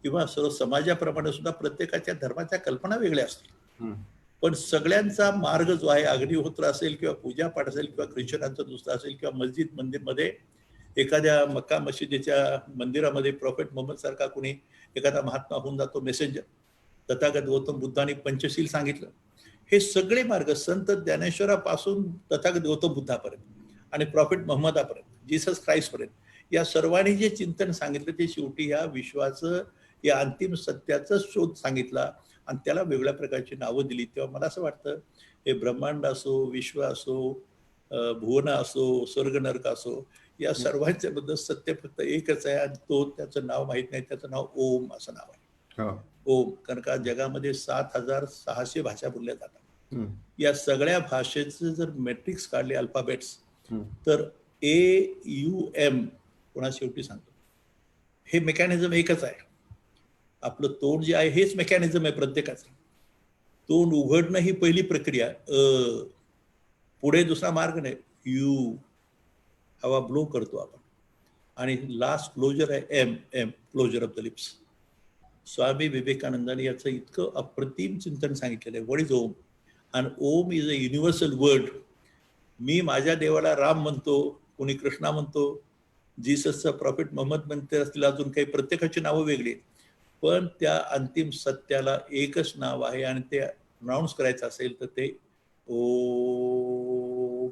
Speaker 2: किंवा सर्व समाजाप्रमाणे सुद्धा प्रत्येकाच्या धर्माच्या कल्पना वेगळ्या असतील. पण सगळ्यांचा मार्ग जो आहे, अग्निहोत्र असेल किंवा पूजापाठ असेल किंवा ख्रिश्चनांचं दुसरं असेल किंवा मस्जिद मंदिरमध्ये एखाद्या मक्का मशिदीच्या मंदिरामध्ये प्रॉफेट मोहम्मद सारखा कुणी एखादा महात्मा होऊन जातो, मेसेंजर. तथागत गौतम बुद्धांनी पंचशील सांगितलं. हे सगळे मार्ग संत ज्ञानेश्वरापासून तथागत गौतम बुद्धापर्यंत आणि प्रॉफेट मोहम्मदापर्यंत, जीसस ख्राइस्टपर्यंत, या सर्वांनी जे चिंतन सांगितलं ते शेवटी या विश्वाचं, या अंतिम सत्याचा शोध सांगितला आणि त्याला वेगळ्या प्रकारची नावं दिली. तेव्हा मला असं वाटतं हे ब्रह्मांड असो, विश्व असो, भुवन असो, स्वर्ग नरक असो, या सर्वांच्या बद्दल सत्य फक्त एकच आहे आणि तो, त्याचं नाव माहित नाही, त्याचं नाव ओम असं नाव आहे. ओम. कारण का जगामध्ये 7600 भाषा बोलल्या जातात. या सगळ्या भाषेचे जर मॅट्रिक्स काढले, अल्फाबेट्स, तर AUM कोणा शेवटी सांगतो, हे मेकॅनिझम एकच आहे. आपलं तोंड जे आहे हेच मेकॅनिझम आहे प्रत्येकाचं. तोंड उघडणं ही पहिली प्रक्रिया, पुढे दुसरा मार्ग नाही, यू, हवा ब्लो करतो आपण, आणि लास्ट क्लोजर आहे M, closure of the lips. Swami विवेकानंदांनी याचं इतकं अप्रतिम चिंतन सांगितलेलं आहे, व्हॉट इज ओम. आणि ओम इज अ युनिव्हर्सल वर्ड. मी माझ्या देवाला राम म्हणतो, कोणी कृष्णा म्हणतो, जीससचा प्रॉफेट मोहम्मद म्हणते असतील, अजून काही, प्रत्येकाची नावं वेगळी, पण त्या अंतिम सत्याला एकच नाव आहे. आणि ते अनाउन्स करायचं असेल तर ते ओ.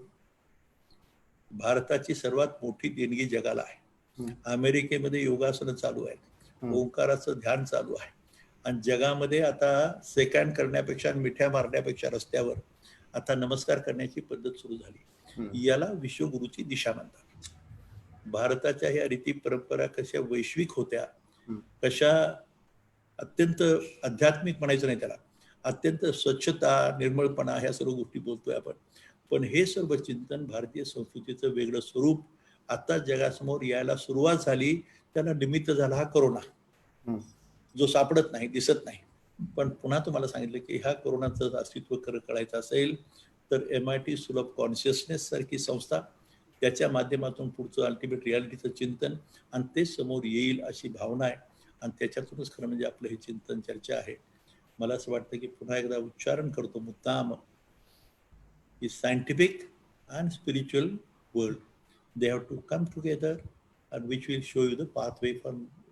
Speaker 2: भारताची सर्वात मोठी देणगी जगाला आहे. अमेरिकेमध्ये योगासनं चालू आहेत, ओंकाराचं ध्यान चालू आहे, आणि जगामध्ये आता सेकंड करण्यापेक्षा, मिठ्या मारण्यापेक्षा रस्त्यावर आता नमस्कार करण्याची पद्धत सुरू झाली. याला विश्वगुरूची दिशा म्हणतात. भारताच्या ह्या रीती परंपरा कशा वैश्विक होत्या, कशा अत्यंत आध्यात्मिक म्हणायचं नाही त्याला, अत्यंत स्वच्छता, निर्मळपणा, ह्या सर्व गोष्टी बोलतोय आपण. पण हे सर्व चिंतन भारतीय संस्कृतीचं वेगळं स्वरूप आता जगासमोर यायला सुरुवात झाली. त्याला निमित्त झाला हा कोरोना, जो सापडत नाही, दिसत नाही. पण पुन्हा तुम्हाला सांगितलं की ह्या कोरोनाचं अस्तित्व कळायचं असेल तर MIT स्कूल ऑफ कॉन्शियसनेस सारखी संस्था, त्याच्या माध्यमातून पुढचं अल्टिमेट रियालिटीचं चिंतन आणि ते समोर येईल अशी भावना आहे. आणि त्याच्यातूनच खरं म्हणजे आपलं हे चिंतन चर्चा आहे. मला असं वाटतं की पुन्हा एकदा उच्चारण करतो मुद्दाम, की scientific and spiritual world, they have to come together and which will show you the pathway for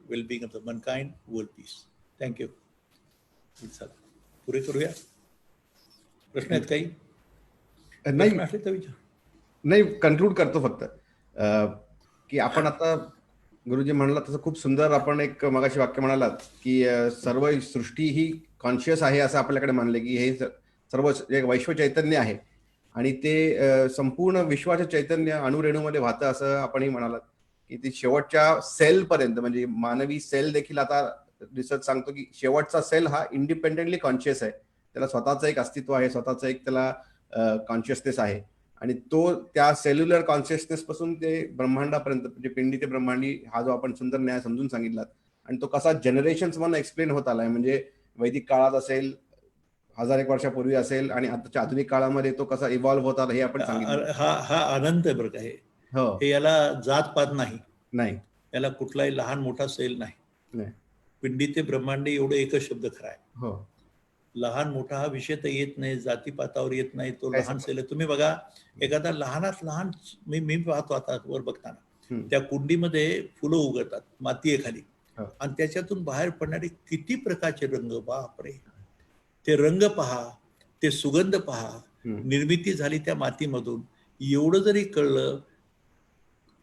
Speaker 2: well-being of the mankind, world peace. Thank you. चला पुरे करूया. प्रश्न आहेत काही?
Speaker 1: नाही
Speaker 2: प्रश्न असले तर विचार.
Speaker 1: नाही, कन्क्लूड करतो फक्त की आपण आता गुरुजी म्हणला तसं खूप सुंदर आपण एक मगाशी वाक्य म्हणालात की सर्व सृष्टी ही कॉन्शियस आहे असं आपल्याकडे मानले की हे सर्व जे वैश्व चैतन्य आहे आणि ते संपूर्ण विश्वाचं चैतन्य अणुरेणूमध्ये वाहतं असं आपणही म्हणालात की ती शेवटच्या सेल पर्यंत, म्हणजे मानवी सेल देखील आता रिसर्च सांगतो की शेवटचा सेल हा इंडिपेंडेंटली कॉन्शियस आहे, त्याला स्वतःचं एक अस्तित्व आहे, स्वतःचं एक त्याला कॉन्शियसनेस आहे आणि तो त्या सेल्युलर कॉन्शियसनेस पासून ते ब्रह्मांडापर्यंत, म्हणजे पिंडी ते ब्रह्मांडी, हा जो आपण सुंदर न्याय समजून सांगितलात आणि तो कसा जनरेशन्स म्हणून एक्सप्लेन होत आलाय, म्हणजे वैदिक काळात असेल, 1000 वर्षापूर्वी असेल आणि आताच्या आधुनिक काळामध्ये तो कसा इव्हॉल्व्ह होत आला हे आपण सांगितलं.
Speaker 2: हा आनंद आहे बरं का.
Speaker 1: हो,
Speaker 2: हे याला जात-पात नाही,
Speaker 1: नाही
Speaker 2: याला कुठलाही लहान मोठा सेल नाही.
Speaker 1: नाही,
Speaker 2: पिंडी ते ब्रह्मांडी एवढं एकच शब्द खरा आहे.
Speaker 1: हो,
Speaker 2: लहान मोठा हा विषय तर येत नाही, जातीपातावर येत नाही, तो
Speaker 1: काय
Speaker 2: लहान
Speaker 1: सांगता?
Speaker 2: सेल आहे. तुम्ही बघा एखादा लहानात लहान, मी पाहतो आता वर बघताना,
Speaker 1: हम्म,
Speaker 2: त्या कुंडीमध्ये फुलं उगवतात मातीयेखाली
Speaker 1: हो,
Speaker 2: आणि त्याच्यातून बाहेर पडणारे किती प्रकारचे रंग, बापरे. ते रंग पहा, ते सुगंध पहा,
Speaker 1: हम्म,
Speaker 2: निर्मिती झाली त्या मातीमधून. एवढं जरी कळलं,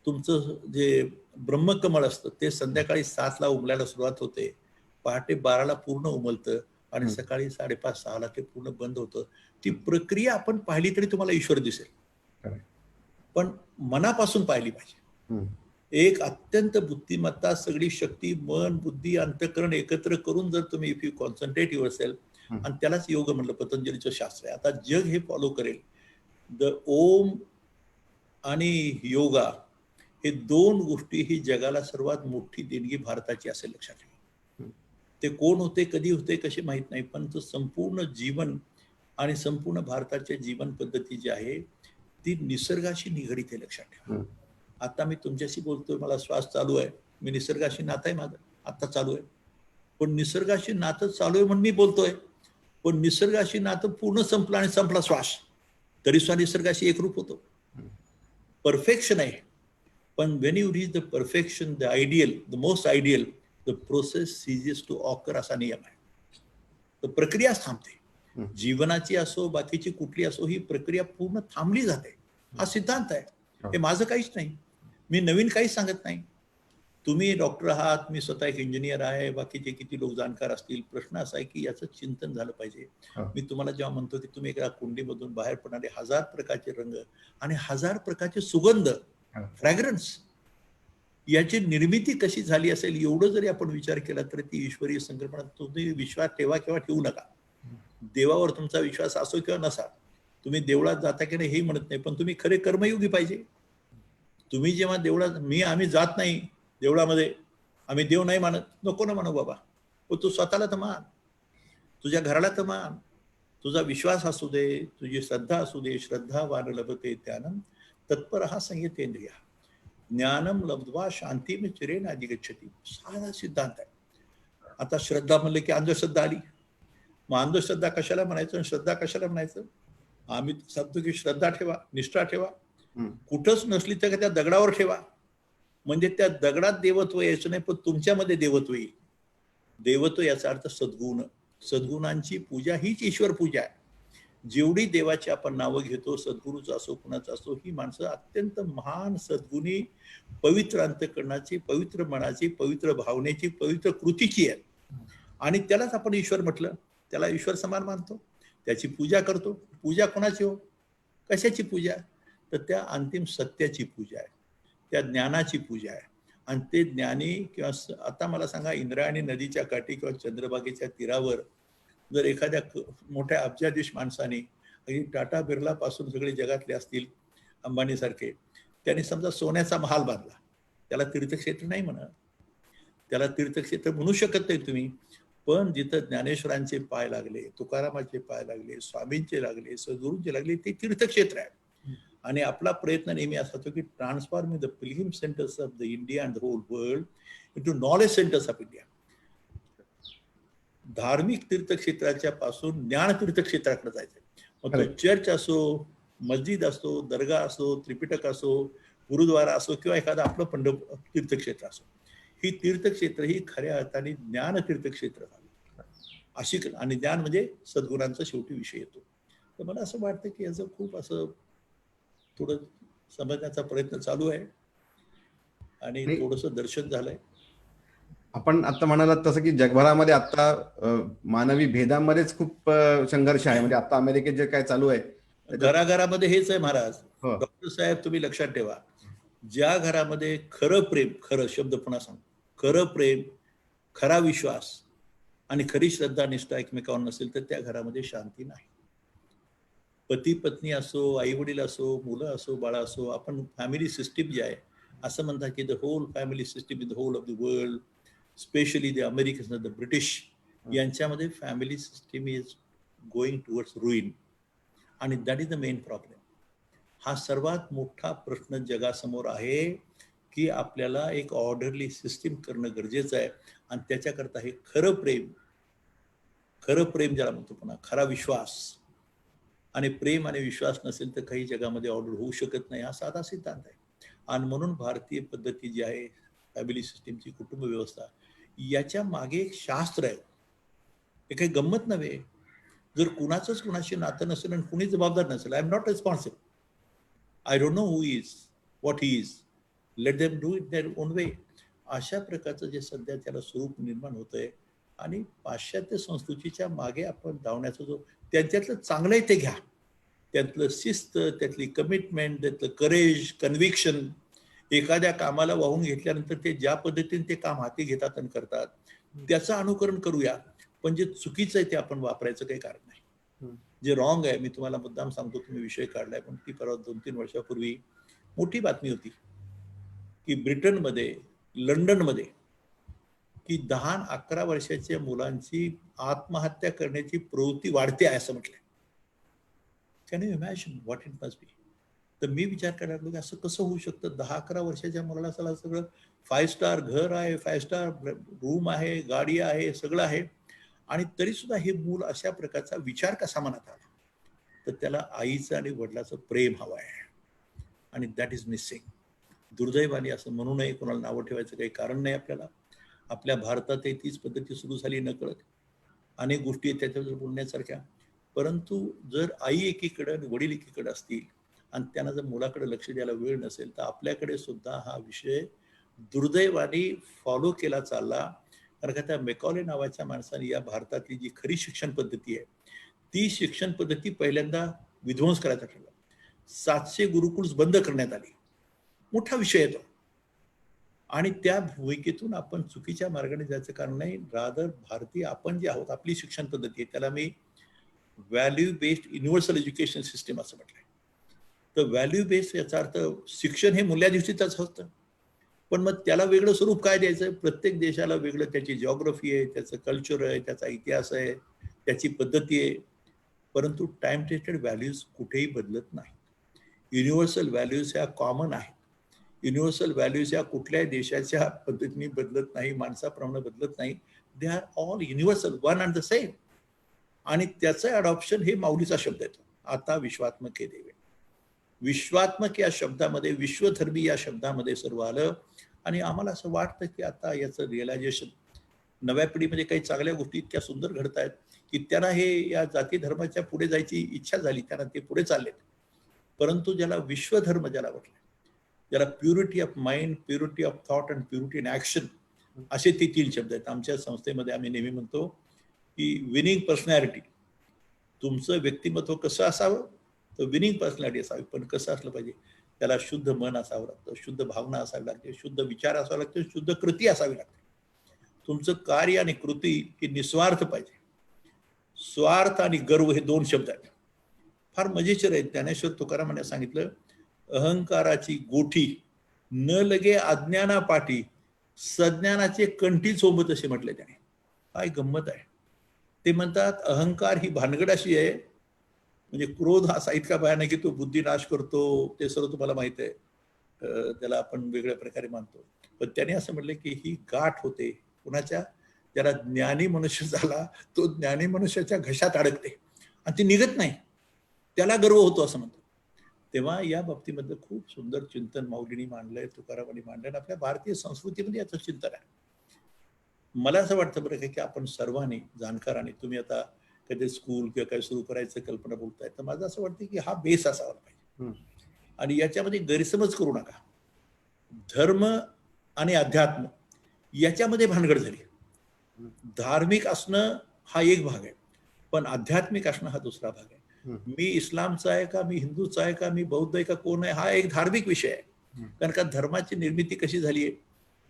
Speaker 2: तुमचं जे ब्रह्मकमळ असतं ते संध्याकाळी 7ला उमलायला सुरुवात होते, पहाटे 12ला पूर्ण उमलतं आणि
Speaker 1: हम्म,
Speaker 2: सकाळी 5:30-6ला ते पूर्ण बंद होतं. ती प्रक्रिया आपण पाहिली तरी तुम्हाला ईश्वर दिसेल,
Speaker 1: खरंय.
Speaker 2: पण मनापासून पाहिली पाहिजे.
Speaker 1: हम्म,
Speaker 2: एक अत्यंत बुद्धिमत्ता, सगळी शक्ती, मन, बुद्धी, अंतःकरण एकत्र करून जर तुम्ही if you concentrate yourself,
Speaker 1: hmm,
Speaker 2: आणि त्यालाच योग म्हणलं, पतंजलीचं शास्त्र आहे. आता जग हे फॉलो करेल. द ओम आणि योगा हे दोन गोष्टी ही जगाला सर्वात मोठी देणगी भारताची असेल, लक्षात ठेवा.
Speaker 1: हम्म,
Speaker 2: ते कोण होते, कधी होते, कसे माहित नाही, पण तो संपूर्ण जीवन आणि संपूर्ण भारताची जीवन पद्धती जी आहे ती निसर्गाशी निगडीत आहे, लक्षात ठेवा.
Speaker 1: हम्म,
Speaker 2: आता मी तुमच्याशी बोलतोय, मला श्वास चालू आहे, मी निसर्गाशी नातं आहे माझं, आता चालू आहे. पण निसर्गाशी नातं चालू आहे म्हणून मी बोलतोय, पण निसर्गाशी नातं पूर्ण संपलं आणि संपला श्वास तरी सुद्धा निसर्गाशी एकरूप होतो. परफेक्शन आहे, पण when you reach the perfection, the ideal, the most ideal, the process ceases to occur असा नियम आहे. तर प्रक्रियाच थांबते. जीवनाची असो, बाकीची कुठली असो, ही प्रक्रिया पूर्ण थांबली जाते. हा सिद्धांत आहे. हे माझं काहीच नाही, मी नवीन काहीच सांगत नाही. तुम्ही डॉक्टर आहात, मी स्वतः एक इंजिनियर आहे, बाकीचे किती लोक जाणकार असतील. प्रश्न असा आहे की याचं चिंतन झालं पाहिजे. मी तुम्हाला जेव्हा म्हणतो की तुम्ही एका कुंडीमधून बाहेर पडणारे 1000 प्रकारचे रंग आणि 1000 प्रकारचे सुगंध, फ्रॅग्रन्स, याची निर्मिती कशी झाली असेल एवढं जरी आपण विचार केला तर ती ईश्वरीय संकल्पना. तुम्ही विश्वास ठेवा किंवा ठेवू नका, देवावर तुमचा विश्वास असो किंवा नसा, तुम्ही देवळात जाता की नाही हे म्हणत नाही, पण तुम्ही खरे कर्मयोगी पाहिजे. तुम्ही जेव्हा देवळात, आम्ही जात नाही देवळामध्ये, आम्ही देव नाही मानत, नको ना म्हणू बाबा, पण तू स्वतःला तर मान, तुझ्या घराला तर मान, तुझा विश्वास असू दे, तुझी श्रद्धा असू दे. श्रद्धावान लभते ज्ञानम तत्परः संयतेंद्रिय, ज्ञानम लब्ध्वा शांतीम चिरेण अधिगच्छति. साधा सिद्धांत आहे. आता श्रद्धा म्हणलं की अंधश्रद्धा आली, मग अंधश्रद्धा कशाला म्हणायचं आणि श्रद्धा कशाला म्हणायचं? आम्ही सांगतो की श्रद्धा ठेवा, निष्ठा ठेवा, कुठंच नसली तर त्या दगडावर ठेवा, म्हणजे त्या दगडात देवत्व यायचं नाही, पण तुमच्यामध्ये देवत्व येईल. देवत्व याचा अर्थ सद्गुण, सद्गुणांची पूजा हीच ईश्वर पूजा आहे. जेवढी देवाची आपण नावं घेतो, सद्गुरूचं असो कुणाचं असो, ही माणसं अत्यंत महान सद्गुणी, पवित्र अंतःकरणाची, पवित्र मनाची, पवित्र भावनेची, पवित्र कृतीची आहे. आणि त्यालाच आपण ईश्वर म्हटलं, त्याला ईश्वर समान मानतो, त्याची पूजा करतो. पूजा कोणाची हो, कशाची पूजा? तर त्या अंतिम सत्याची पूजा आहे, त्या ज्ञानाची पूजा आहे. आणि ते ज्ञानी किंवा आता मला सांगा, इंद्रायणी नदीच्या काठी किंवा चंद्रभागेच्या तीरावर जर एखाद्या मोठ्या अब्जाधीश माणसाने, टाटा बिर्ला पासून सगळे जगातले असतील, अंबानी सारखे, त्यांनी समजा सोन्याचा महाल बांधला, त्याला तीर्थक्षेत्र नाही म्हणा, त्याला तीर्थक्षेत्र म्हणू शकत नाही तुम्ही. पण जिथं ज्ञानेश्वरांचे पाय लागले, तुकारामाचे पाय लागले, स्वामींचे लागले, सद्गुरूंचे लागले, ते तीर्थक्षेत्र आहे. आणि आपला प्रयत्न नेहमी असा होतो की transforming the pilgrim centres of the India and the whole world into knowledge centres of India. धार्मिक तीर्थक्षेत्राच्या पासून ज्ञान तीर्थक्षेत्राकडे जायचंय. मग तो
Speaker 1: Correct.
Speaker 2: चर्च असो, मस्जिद असो, दर्गा असो, त्रिपिटक असो, गुरुद्वारा असो किंवा एखादं आपलं तीर्थक्षेत्र असो, ही तीर्थक्षेत्र ही खऱ्या अर्थाने ज्ञान तीर्थक्षेत्र अशी. आणि ज्ञान म्हणजे सद्गुणांचा शेवटी विषय येतो. तर मला असं वाटतं की याचं खूप असं थोडं समजण्याचा प्रयत्न चालू आहे आणि
Speaker 1: नाही.
Speaker 2: थोडस दर्शन झालंय.
Speaker 1: आपण आता म्हणालात तसं की जगभरामध्ये आता मानवी भेदांमध्येच खूप संघर्ष आहे. म्हणजे आता अमेरिकेत जे काय चालू आहे त्याच्यात-
Speaker 2: घराघरामध्ये हेच आहे महाराज.
Speaker 1: हो.
Speaker 2: डॉक्टर साहेब तुम्ही लक्षात ठेवा, ज्या घरामध्ये खरं प्रेम, खरं शब्द पुन्हा सांग, खरं प्रेम, खरा विश्वास आणि खरी श्रद्धा निष्ठा एकमेकांवर नसेल तर त्या घरामध्ये शांती नाही. पती पत्नी असो, आई वडील असो, मुलं असो, बाळा असो, आपण फॅमिली सिस्टीम जी आहे असं म्हणतात की the whole family system in the whole of the world, specially the American, the British, यांच्यामध्ये family system is going towards ruin. आणि that is the main problem. हा सर्वात मोठा प्रश्न जगासमोर आहे की आपल्याला एक ऑर्डरली सिस्टीम करणं गरजेचं आहे. आणि त्याच्याकरता हे खरं प्रेम ज्याला म्हणतो, पुन्हा खरा विश्वास. आणि प्रेम आणि विश्वास नसेल तर काही जगामध्ये ऑर्डर होऊ शकत नाही, हा साधा सिद्धांत आहे. आणि म्हणून भारतीय पद्धती जी आहे फॅमिली सिस्टीमची, कुटुंब व्यवस्था, याच्या मागे एक शास्त्र आहे. हे काही गंमत नव्हे. जर कुणाचंच कुणाशी नातं नसेल आणि कुणी जबाबदार नसेल, I am not responsible, I don't know who is, what he is, let them do it their own way. अशा प्रकारचं जे सध्या त्याला स्वरूप निर्माण होतंय. आणि पाश्चात्य संस्कृतीच्या मागे आपण धावण्याचा जो, त्यांच्यातलं चांगलं आहे ते घ्या, त्यातलं शिस्त, त्यातली कमिटमेंट, त्यातलं करेज, कन्व्हिक्शन. एखाद्या कामाला वाहून घेतल्यानंतर ते ज्या पद्धतीने ते काम हाती घेतात आणि करतात त्याचं अनुकरण करूया. पण जे चुकीचं आहे ते आपण वापरायचं काही कारण नाही. जे रॉंग आहे, मी तुम्हाला मुद्दाम सांगतो, तुम्ही विषय काढलाय, पण ती परवा 2-3 वर्षापूर्वी मोठी बातमी होती की ब्रिटनमध्ये, लंडनमध्ये, की 10-11 वर्षाच्या मुलांची आत्महत्या करण्याची प्रवृत्ती वाढते आहे असं म्हटलंय. Can you imagine what it must be? तर मी विचार करायला लागलो की असं कसं होऊ शकतं? 10-11 वर्षाच्या मुलाला सगळं 5 स्टार घर आहे, 5 स्टार रूम आहे, गाडी आहे, सगळं आहे, आणि तरी सुद्धा हे मूल अशा प्रकारचा विचार कसा मनात आला? तर त्याला आईचं आणि वडिलाचं प्रेम हवं आहे, आणि दॅट इज मिसिंग. दुर्दैवाने असं म्हणू नये, कोणाला नावं ठेवायचं काही कारण नाही आपल्याला. आपल्या भारतात तीच पद्धती सुरू झाली नकळत. अनेक गोष्टी आहेत त्याच्यावर बोलण्यासारख्या. परंतु जर आई एकीकडे आणि वडील एकीकडे असतील आणि त्यांना जर मुलाकडे लक्ष द्यायला वेळ नसेल, तर आपल्याकडे सुद्धा हा विषय दुर्दैवाने फॉलो केला चालला. कारण का त्या मेकॉले नावाच्या माणसाने या भारतातली जी खरी शिक्षण पद्धती आहे, ती शिक्षण पद्धती पहिल्यांदा विध्वंस करायचा ठरला. 700 गुरुकुल्स बंद करण्यात आली. मोठा विषय येतो. आणि त्या भूमिकेतून आपण चुकीच्या मार्गाने जायचं कारण नाही. रादर भारतीय आपण जे आहोत, आपली शिक्षण पद्धती आहे, त्याला मी value based universal education system असं म्हटलंय. तर व्हॅल्यू बेस्ड याचा अर्थ शिक्षण हे मूल्याधिष्ठितच असतं, पण मग त्याला वेगळं स्वरूप काय द्यायचं? प्रत्येक देशाला वेगळं त्याची जिओग्राफी आहे, त्याचं कल्चर आहे, त्याचा इतिहास आहे, त्याची पद्धती आहे. परंतु टाइम टेस्टेड व्हॅल्यूज कुठेही बदलत नाही. युनिव्हर्सल व्हॅल्यूज ह्या कॉमन आहेत. युनिव्हर्सल व्हॅल्यूज ह्या कुठल्याही देशाच्या पद्धतीने बदलत नाही, माणसाप्रमाणे बदलत नाही. They are all universal, one and the same. आणि त्याचं अडॉप्शन हे माऊलीचा शब्द येतो. आता विश्वात्मक हे देवे. विश्वात्मक या शब्दामध्ये, विश्वधर्मी या शब्दामध्ये सर्व आलं. आणि आम्हाला असं वाटतं की आता याचं रिअलायझेशन नव्या पिढीमध्ये काही चांगल्या गोष्टी इतक्या सुंदर घडत आहेत की त्यांना हे या जाती धर्माच्या पुढे जायची इच्छा झाली, त्यांना ते पुढे चाललेत. परंतु ज्याला विश्वधर्म ज्याला म्हटलं, ज्याला purity of mind, purity of thought and purity in action, असे ते 3 शब्द आहेत. आमच्या संस्थेमध्ये आम्ही नेहमी म्हणतो की विनिंग पर्सनॅलिटी, तुमचं व्यक्तिमत्व कसं असावं? तर विनिंग पर्सनॅलिटी असावी. पण कसं असलं पाहिजे? त्याला शुद्ध मन असावं लागतं, शुद्ध भावना असावी लागते, शुद्ध विचार असावा लागतो, शुद्ध कृती असावी लागते. तुमचं कार्य आणि कृती हे निस्वार्थ पाहिजे. स्वार्थ आणि गर्व हे 2 शब्द आहेत. फार मजेशीर आहेत. ज्ञानेश्वर तुकारामाने सांगितलं, अहंकाराची गोठी न लगे अज्ञाना पाठी, सज्ञानाचे कंठी सोबत, असे म्हटले त्याने. काय गंमत आहे. ते म्हणतात अहंकार ही भानगड अशी आहे, म्हणजे क्रोध हा असा इतका भयानक आहे की तो बुद्धिनाश करतो, ते सर्व तुम्हाला माहित आहे. त्याला आपण वेगळ्या प्रकारे मानतो. पण त्याने असं म्हटलं की ही गाठ होते कुणाच्या, ज्याला ज्ञानी मनुष्य झाला तो ज्ञानी मनुष्याच्या घशात अडकते आणि ती निघत नाही, त्याला गर्व होतो असं म्हणतो. तेव्हा या बाबतीमध्ये खूप सुंदर चिंतन माऊलींनी मांडलंय, तुकारामांनी मांडलंय आणि आपल्या भारतीय संस्कृतीमध्ये याचं चिंतन आहे. मला असं वाटतं बरं का की आपण सर्वांनी जाणकारांनी, तुम्ही आता कधी स्कूल किंवा काही सुरू करायचं कल्पना बोलताय, तर माझं असं वाटतं की हा बेस असावा पाहिजे आणि याच्यामध्ये गैरसमज करू नका. धर्म आणि अध्यात्म याच्यामध्ये भानगड झाली. धार्मिक असणं हा एक भाग आहे, पण आध्यात्मिक असणं हा दुसरा भाग आहे. मी इस्लामचा आहे का, मी हिंदूचा आहे का, मी बौद्ध आहे का, कोण आहे, हा एक धार्मिक विषय आहे. कारण का धर्माची निर्मिती कशी झाली आहे,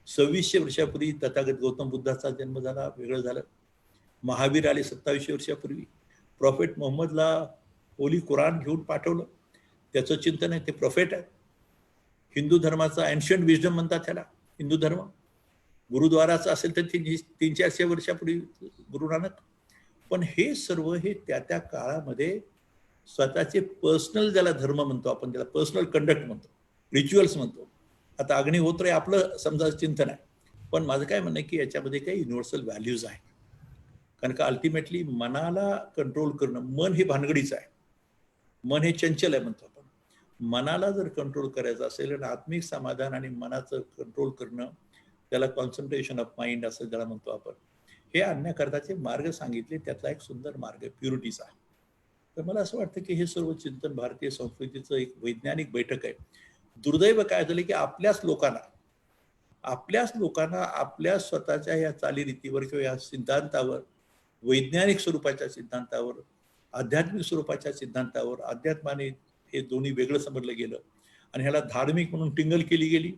Speaker 2: 2600 वर्षापूर्वी तथागत गौतम बुद्धाचा जन्म झाला, वेगळं झालं. महावीर आले 2700 वर्षापूर्वी, प्रॉफेट मोहम्मदला होली कुराण घेऊन पाठवलं, त्याचं चिंतन आहे, ते प्रॉफेट आहे. हिंदू धर्माचा एन्शियंट विजडम म्हणतात त्याला हिंदू धर्म. गुरुद्वाराचं असेल तर 300-400 वर्षापूर्वी गुरु नानक. पण हे सर्व हे त्या त्या काळामध्ये स्वतःचे पर्सनल, ज्याला धर्म म्हणतो आपण, त्याला पर्सनल कंडक्ट म्हणतो, रिच्युअल्स म्हणतो. आता अग्निहोत्र आपलं समजा चिंतन आहे, पण माझं काय म्हणणं आहे की याच्यामध्ये काही युनिव्हर्सल व्हॅल्यूज आहेत. कारण का अल्टिमेटली मनाला कंट्रोल करणं, मन हे भानगडीचं आहे, मन हे चंचल आहे म्हणतो आपण. मनाला जर कंट्रोल करायचं असेल आणि आत्मिक समाधान आणि मनाचं कंट्रोल करणं, त्याला कॉन्सन्ट्रेशन ऑफ माइंड असं ज्याला म्हणतो आपण, हे आणण्याकरताचे मार्ग सांगितले. त्यातला एक सुंदर मार्ग आहे प्युरिटीचा. तर मला असं वाटतं की हे सर्व चिंतन भारतीय संस्कृतीचं एक वैज्ञानिक बैठक आहे. दुर्दैव काय झालं की आपल्याच लोकांना आपल्या स्वतःच्या या चालीरीतीवर किंवा या सिद्धांतावर, वैज्ञानिक स्वरूपाच्या सिद्धांतावर, आध्यात्मिक स्वरूपाच्या सिद्धांतावर, अध्यात्माने हे दोन्ही वेगळं समजलं गेलं आणि ह्याला धार्मिक म्हणून टिंगल केली गेली.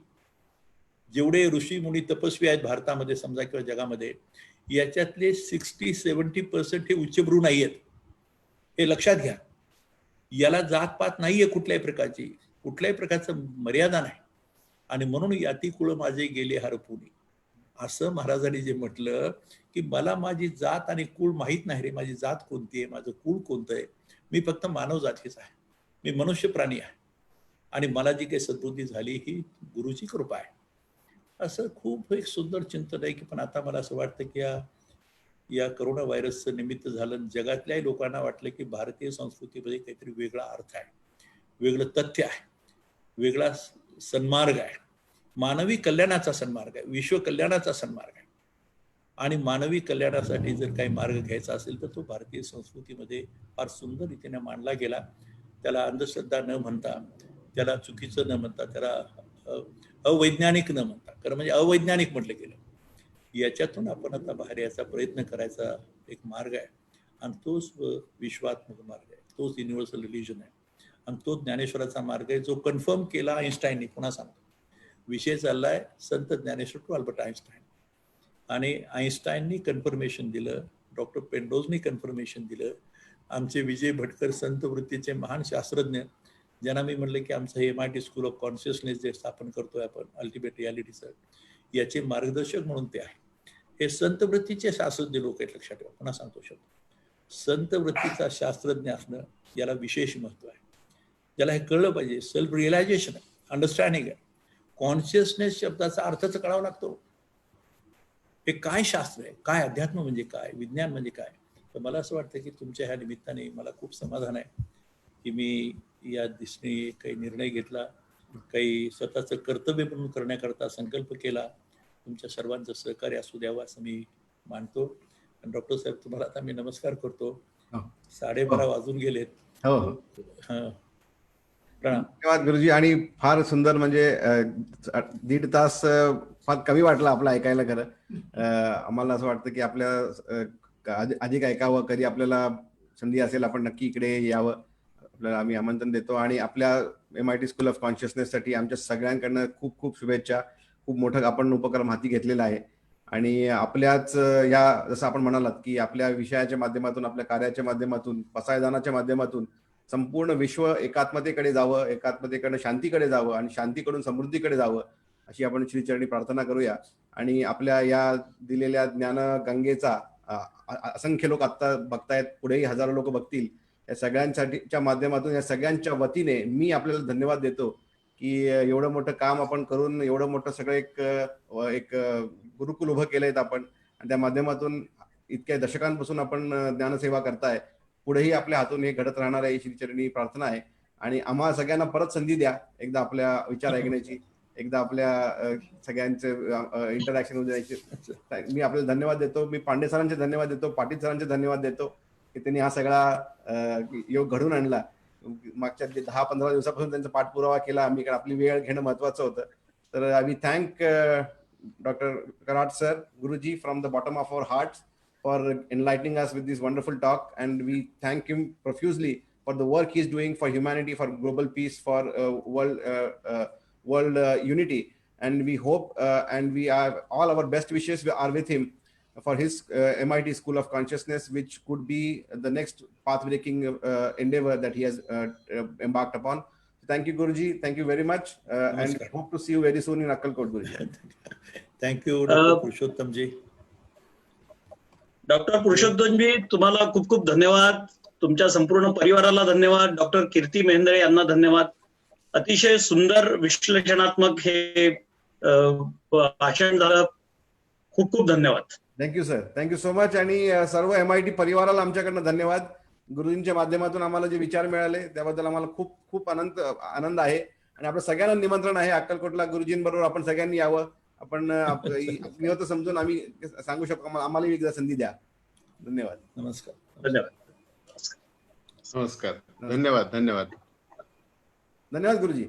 Speaker 2: जेवढे ऋषी मुनी तपस्वी आहेत भारतामध्ये समजा किंवा जगामध्ये, याच्यातले 60-70% हे उच्चभ्रू नाही आहेत, हे लक्षात घ्या. याला जातपात नाहीये कुठल्याही प्रकारची, कुठल्याही प्रकारचं मर्यादा नाही. आणि म्हणून याती कुळ माझे गेले हरपुनी, असं महाराजांनी जे म्हटलं की मला माझी जात आणि कुळ माहीत नाही रे, माझी जात कोणती आहे, माझं कुळ कोणतं आहे, मी फक्त मानव जातीचा आहे, मी मनुष्य प्राणी आहे आणि मला जी काही सद्बुद्धी झाली ही गुरुची कृपा आहे. असं खूप एक सुंदर चिंतन आहे की, पण आता मला असं वाटतं की या करोना व्हायरसचं निमित्त झालं, जगातल्याही लोकांना वाटलं की भारतीय संस्कृतीमध्ये काहीतरी वेगळा अर्थ आहे, वेगळं तथ्य आहे, वेगळा सन्मार्ग आहे, मानवी कल्याणाचा सन्मार्ग आहे, विश्व कल्याणाचा सन्मार्ग आहे. आणि मानवी कल्याणासाठी जर काही मार्ग घ्यायचा असेल तर तो भारतीय संस्कृतीमध्ये फार सुंदर रीतीने मांडला गेला. त्याला अंधश्रद्धा न म्हणता, त्याला चुकीचं न म्हणता, त्याला अवैज्ञानिक न म्हणता, कारण म्हणजे अवैज्ञानिक म्हटलं गेलं. याच्यातून आपण आता बाहेर याचा प्रयत्न करायचा एक मार्ग आहे आणि तोच विश्वात्मक मार्ग आहे, तोच युनिव्हर्सल रिलिजन आहे आणि तो ज्ञानेश्वराचा मार्ग आहे, जो कन्फर्म केला आईन्स्टाईननी. पुन्हा सांगतो, विषय चाललाय संत ज्ञानेश्वर टू अल्बर्ट आईन्स्टाईन. आणि आईन्स्टाईननी कन्फर्मेशन दिलं, डॉक्टर पेंडोजनी कन्फर्मेशन दिलं, आमचे विजय भटकर संत वृत्तीचे महान शास्त्रज्ञ, ज्यांना मी म्हटलं की आमचं हे MIT स्कूल ऑफ कॉन्शियसनेस जे स्थापन करतोय आपण, अल्टिमेट रियालिटीचं, याचे मार्गदर्शक म्हणून ते आहे. हे संत वृत्तीचे शास्त्रज्ञ लोक आहेत, लक्षात ठेवा. पुन्हा सांगतो शब्द, संत वृत्तीचा शास्त्रज्ञ असणं याला विशेष महत्व आहे. ज्याला हे कळलं पाहिजे, सेल्फ रिअलायझेशन आहे, अंडरस्टँडिंग आहे. कॉन्शियसनेस शब्दाचा अर्थच कळावा लागतो. हे काय शास्त्र आहे, काय अध्यात्म म्हणजे काय, विज्ञान म्हणजे काय. तर मला असं वाटतं की तुमच्या ह्या निमित्ताने मला खूप समाधान आहे की मी या दिशेने काही निर्णय घेतला, काही स्वतःचं कर्तव्य म्हणून करण्याकरता संकल्प केला. तुमच्या सर्वांचं सहकार्य असू द्यावं असं मी मानतो. आणि डॉक्टर साहेब, तुम्हाला आता मी नमस्कार करतो. 12:30 वाजून गेलेत.
Speaker 1: हो हो,
Speaker 2: प्रणाम.
Speaker 1: धन्यवाद गुरुजी. आणि फार सुंदर, म्हणजे 1.5 तास फार कमी वाटला आपला ऐकायला. खरं आम्हाला असं वाटतं की आपल्या अधिक ऐकावं, कधी आपल्याला संधी असेल आपण नक्की इकडे यावं, आपल्याला आम्ही आमंत्रण देतो. आणि आपल्या MIT स्कूल ऑफ कॉन्शियसनेससाठी आमच्या सगळ्यांकडनं खूप खूप शुभेच्छा. खूप मोठं आपण उपक्रम हाती घेतलेला आहे आणि आपल्याच या, जसं आपण म्हणालात की आपल्या विषयाच्या माध्यमातून, आपल्या कार्याच्या माध्यमातून, पसायदानाच्या माध्यमातून संपूर्ण विश्व एकात्मतेकडे जावं, एकात्मतेकडे शांतीकडे जावं आणि शांतीकडून समृद्धीकडे जावं, अशी आपण श्रीचरणी प्रार्थना करूया. आणि आपल्या या दिलेल्या ज्ञान गंगेचा असंख्य लोक आता बघतायत, पुढेही हजारो लोक बघतील. या सगळ्यांसाठीच्या माध्यमातून, या सगळ्यांच्या वतीने मी आपल्याला धन्यवाद देतो की एवढं मोठं काम आपण करून, एवढं मोठं सगळं एक गुरुकुल उभं केलंय आपण, आणि त्या माध्यमातून इतक्या दशकांपासून आपण ज्ञानसेवा करताय. पुढेही आपल्या हातून हे घडत राहणार आहे, श्रीचरणी प्रार्थना आहे. आणि आम्हा सगळ्यांना परत संधी द्या एकदा आपल्या विचार ऐकण्याची, एकदा आपल्या सगळ्यांचे इंटरॅक्शन द्यायची. मी आपल्याला धन्यवाद देतो. मी पांडे सरांचे धन्यवाद देतो, पाटील सरांचे धन्यवाद देतो की त्यांनी हा सगळा योग घडून आणला. मागच्या 10-15 दिवसापासून त्यांचा पाठपुरावा केला आम्ही, कारण आपली वेळ घेणं महत्वाचं होतं. तर I thank Dr. Karat sir, Guruji, from the bottom of our hearts for enlightening us with this wonderful talk, and we thank him profusely for the work he's doing for humanity, for global peace, for world unity. And we hope and we are all our best wishes are with him for his MIT School of Consciousness, which could be the next path-breaking endeavor that he has embarked upon. Thank you, Guruji. Thank you very much, and hope to see you very soon in Akkalkot, Guruji.
Speaker 2: Thank you, Dr. Purushottam ji.
Speaker 5: Doctor Purushottam ji, तुम्हाला खूप खूप धन्यवाद. तुमच्या संपूर्ण परिवाराला धन्यवाद. Doctor कीर्ती मेहेंदळे यांना धन्यवाद. अतिशय सुंदर विश्लेषणात्मक हे भाषण झालं. खूप खूप धन्यवाद.
Speaker 1: Thank you sir, thank you so much. आणि सर्व MIT परिवाराला आमच्याकडनं धन्यवाद. गुरुजींच्या माध्यमातून आम्हाला जे विचार मिळाले त्याबद्दल आम्हाला खूप खूप आनंद आहे. आणि आपल्या सगळ्यांना निमंत्रण आहे अक्कलकोटला गुरुजींबरोबर आपण सगळ्यांनी यावं. आपण मी होतं समजून आम्ही सांगू शकतो, आम्हाला एकदा संधी द्या. धन्यवाद.
Speaker 2: नमस्कार.
Speaker 5: धन्यवाद.
Speaker 6: नमस्कार. धन्यवाद. धन्यवाद.
Speaker 1: धन्यवाद गुरुजी.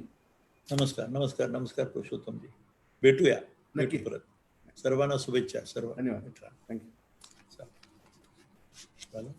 Speaker 2: नमस्कार. नमस्कार. नमस्कार पुरुषोत्तम जी. भेटूया
Speaker 1: नक्की
Speaker 2: परत. सर्वांना शुभेच्छा. सर्व
Speaker 1: धन्यवाद. थँक्यू.
Speaker 2: झालं.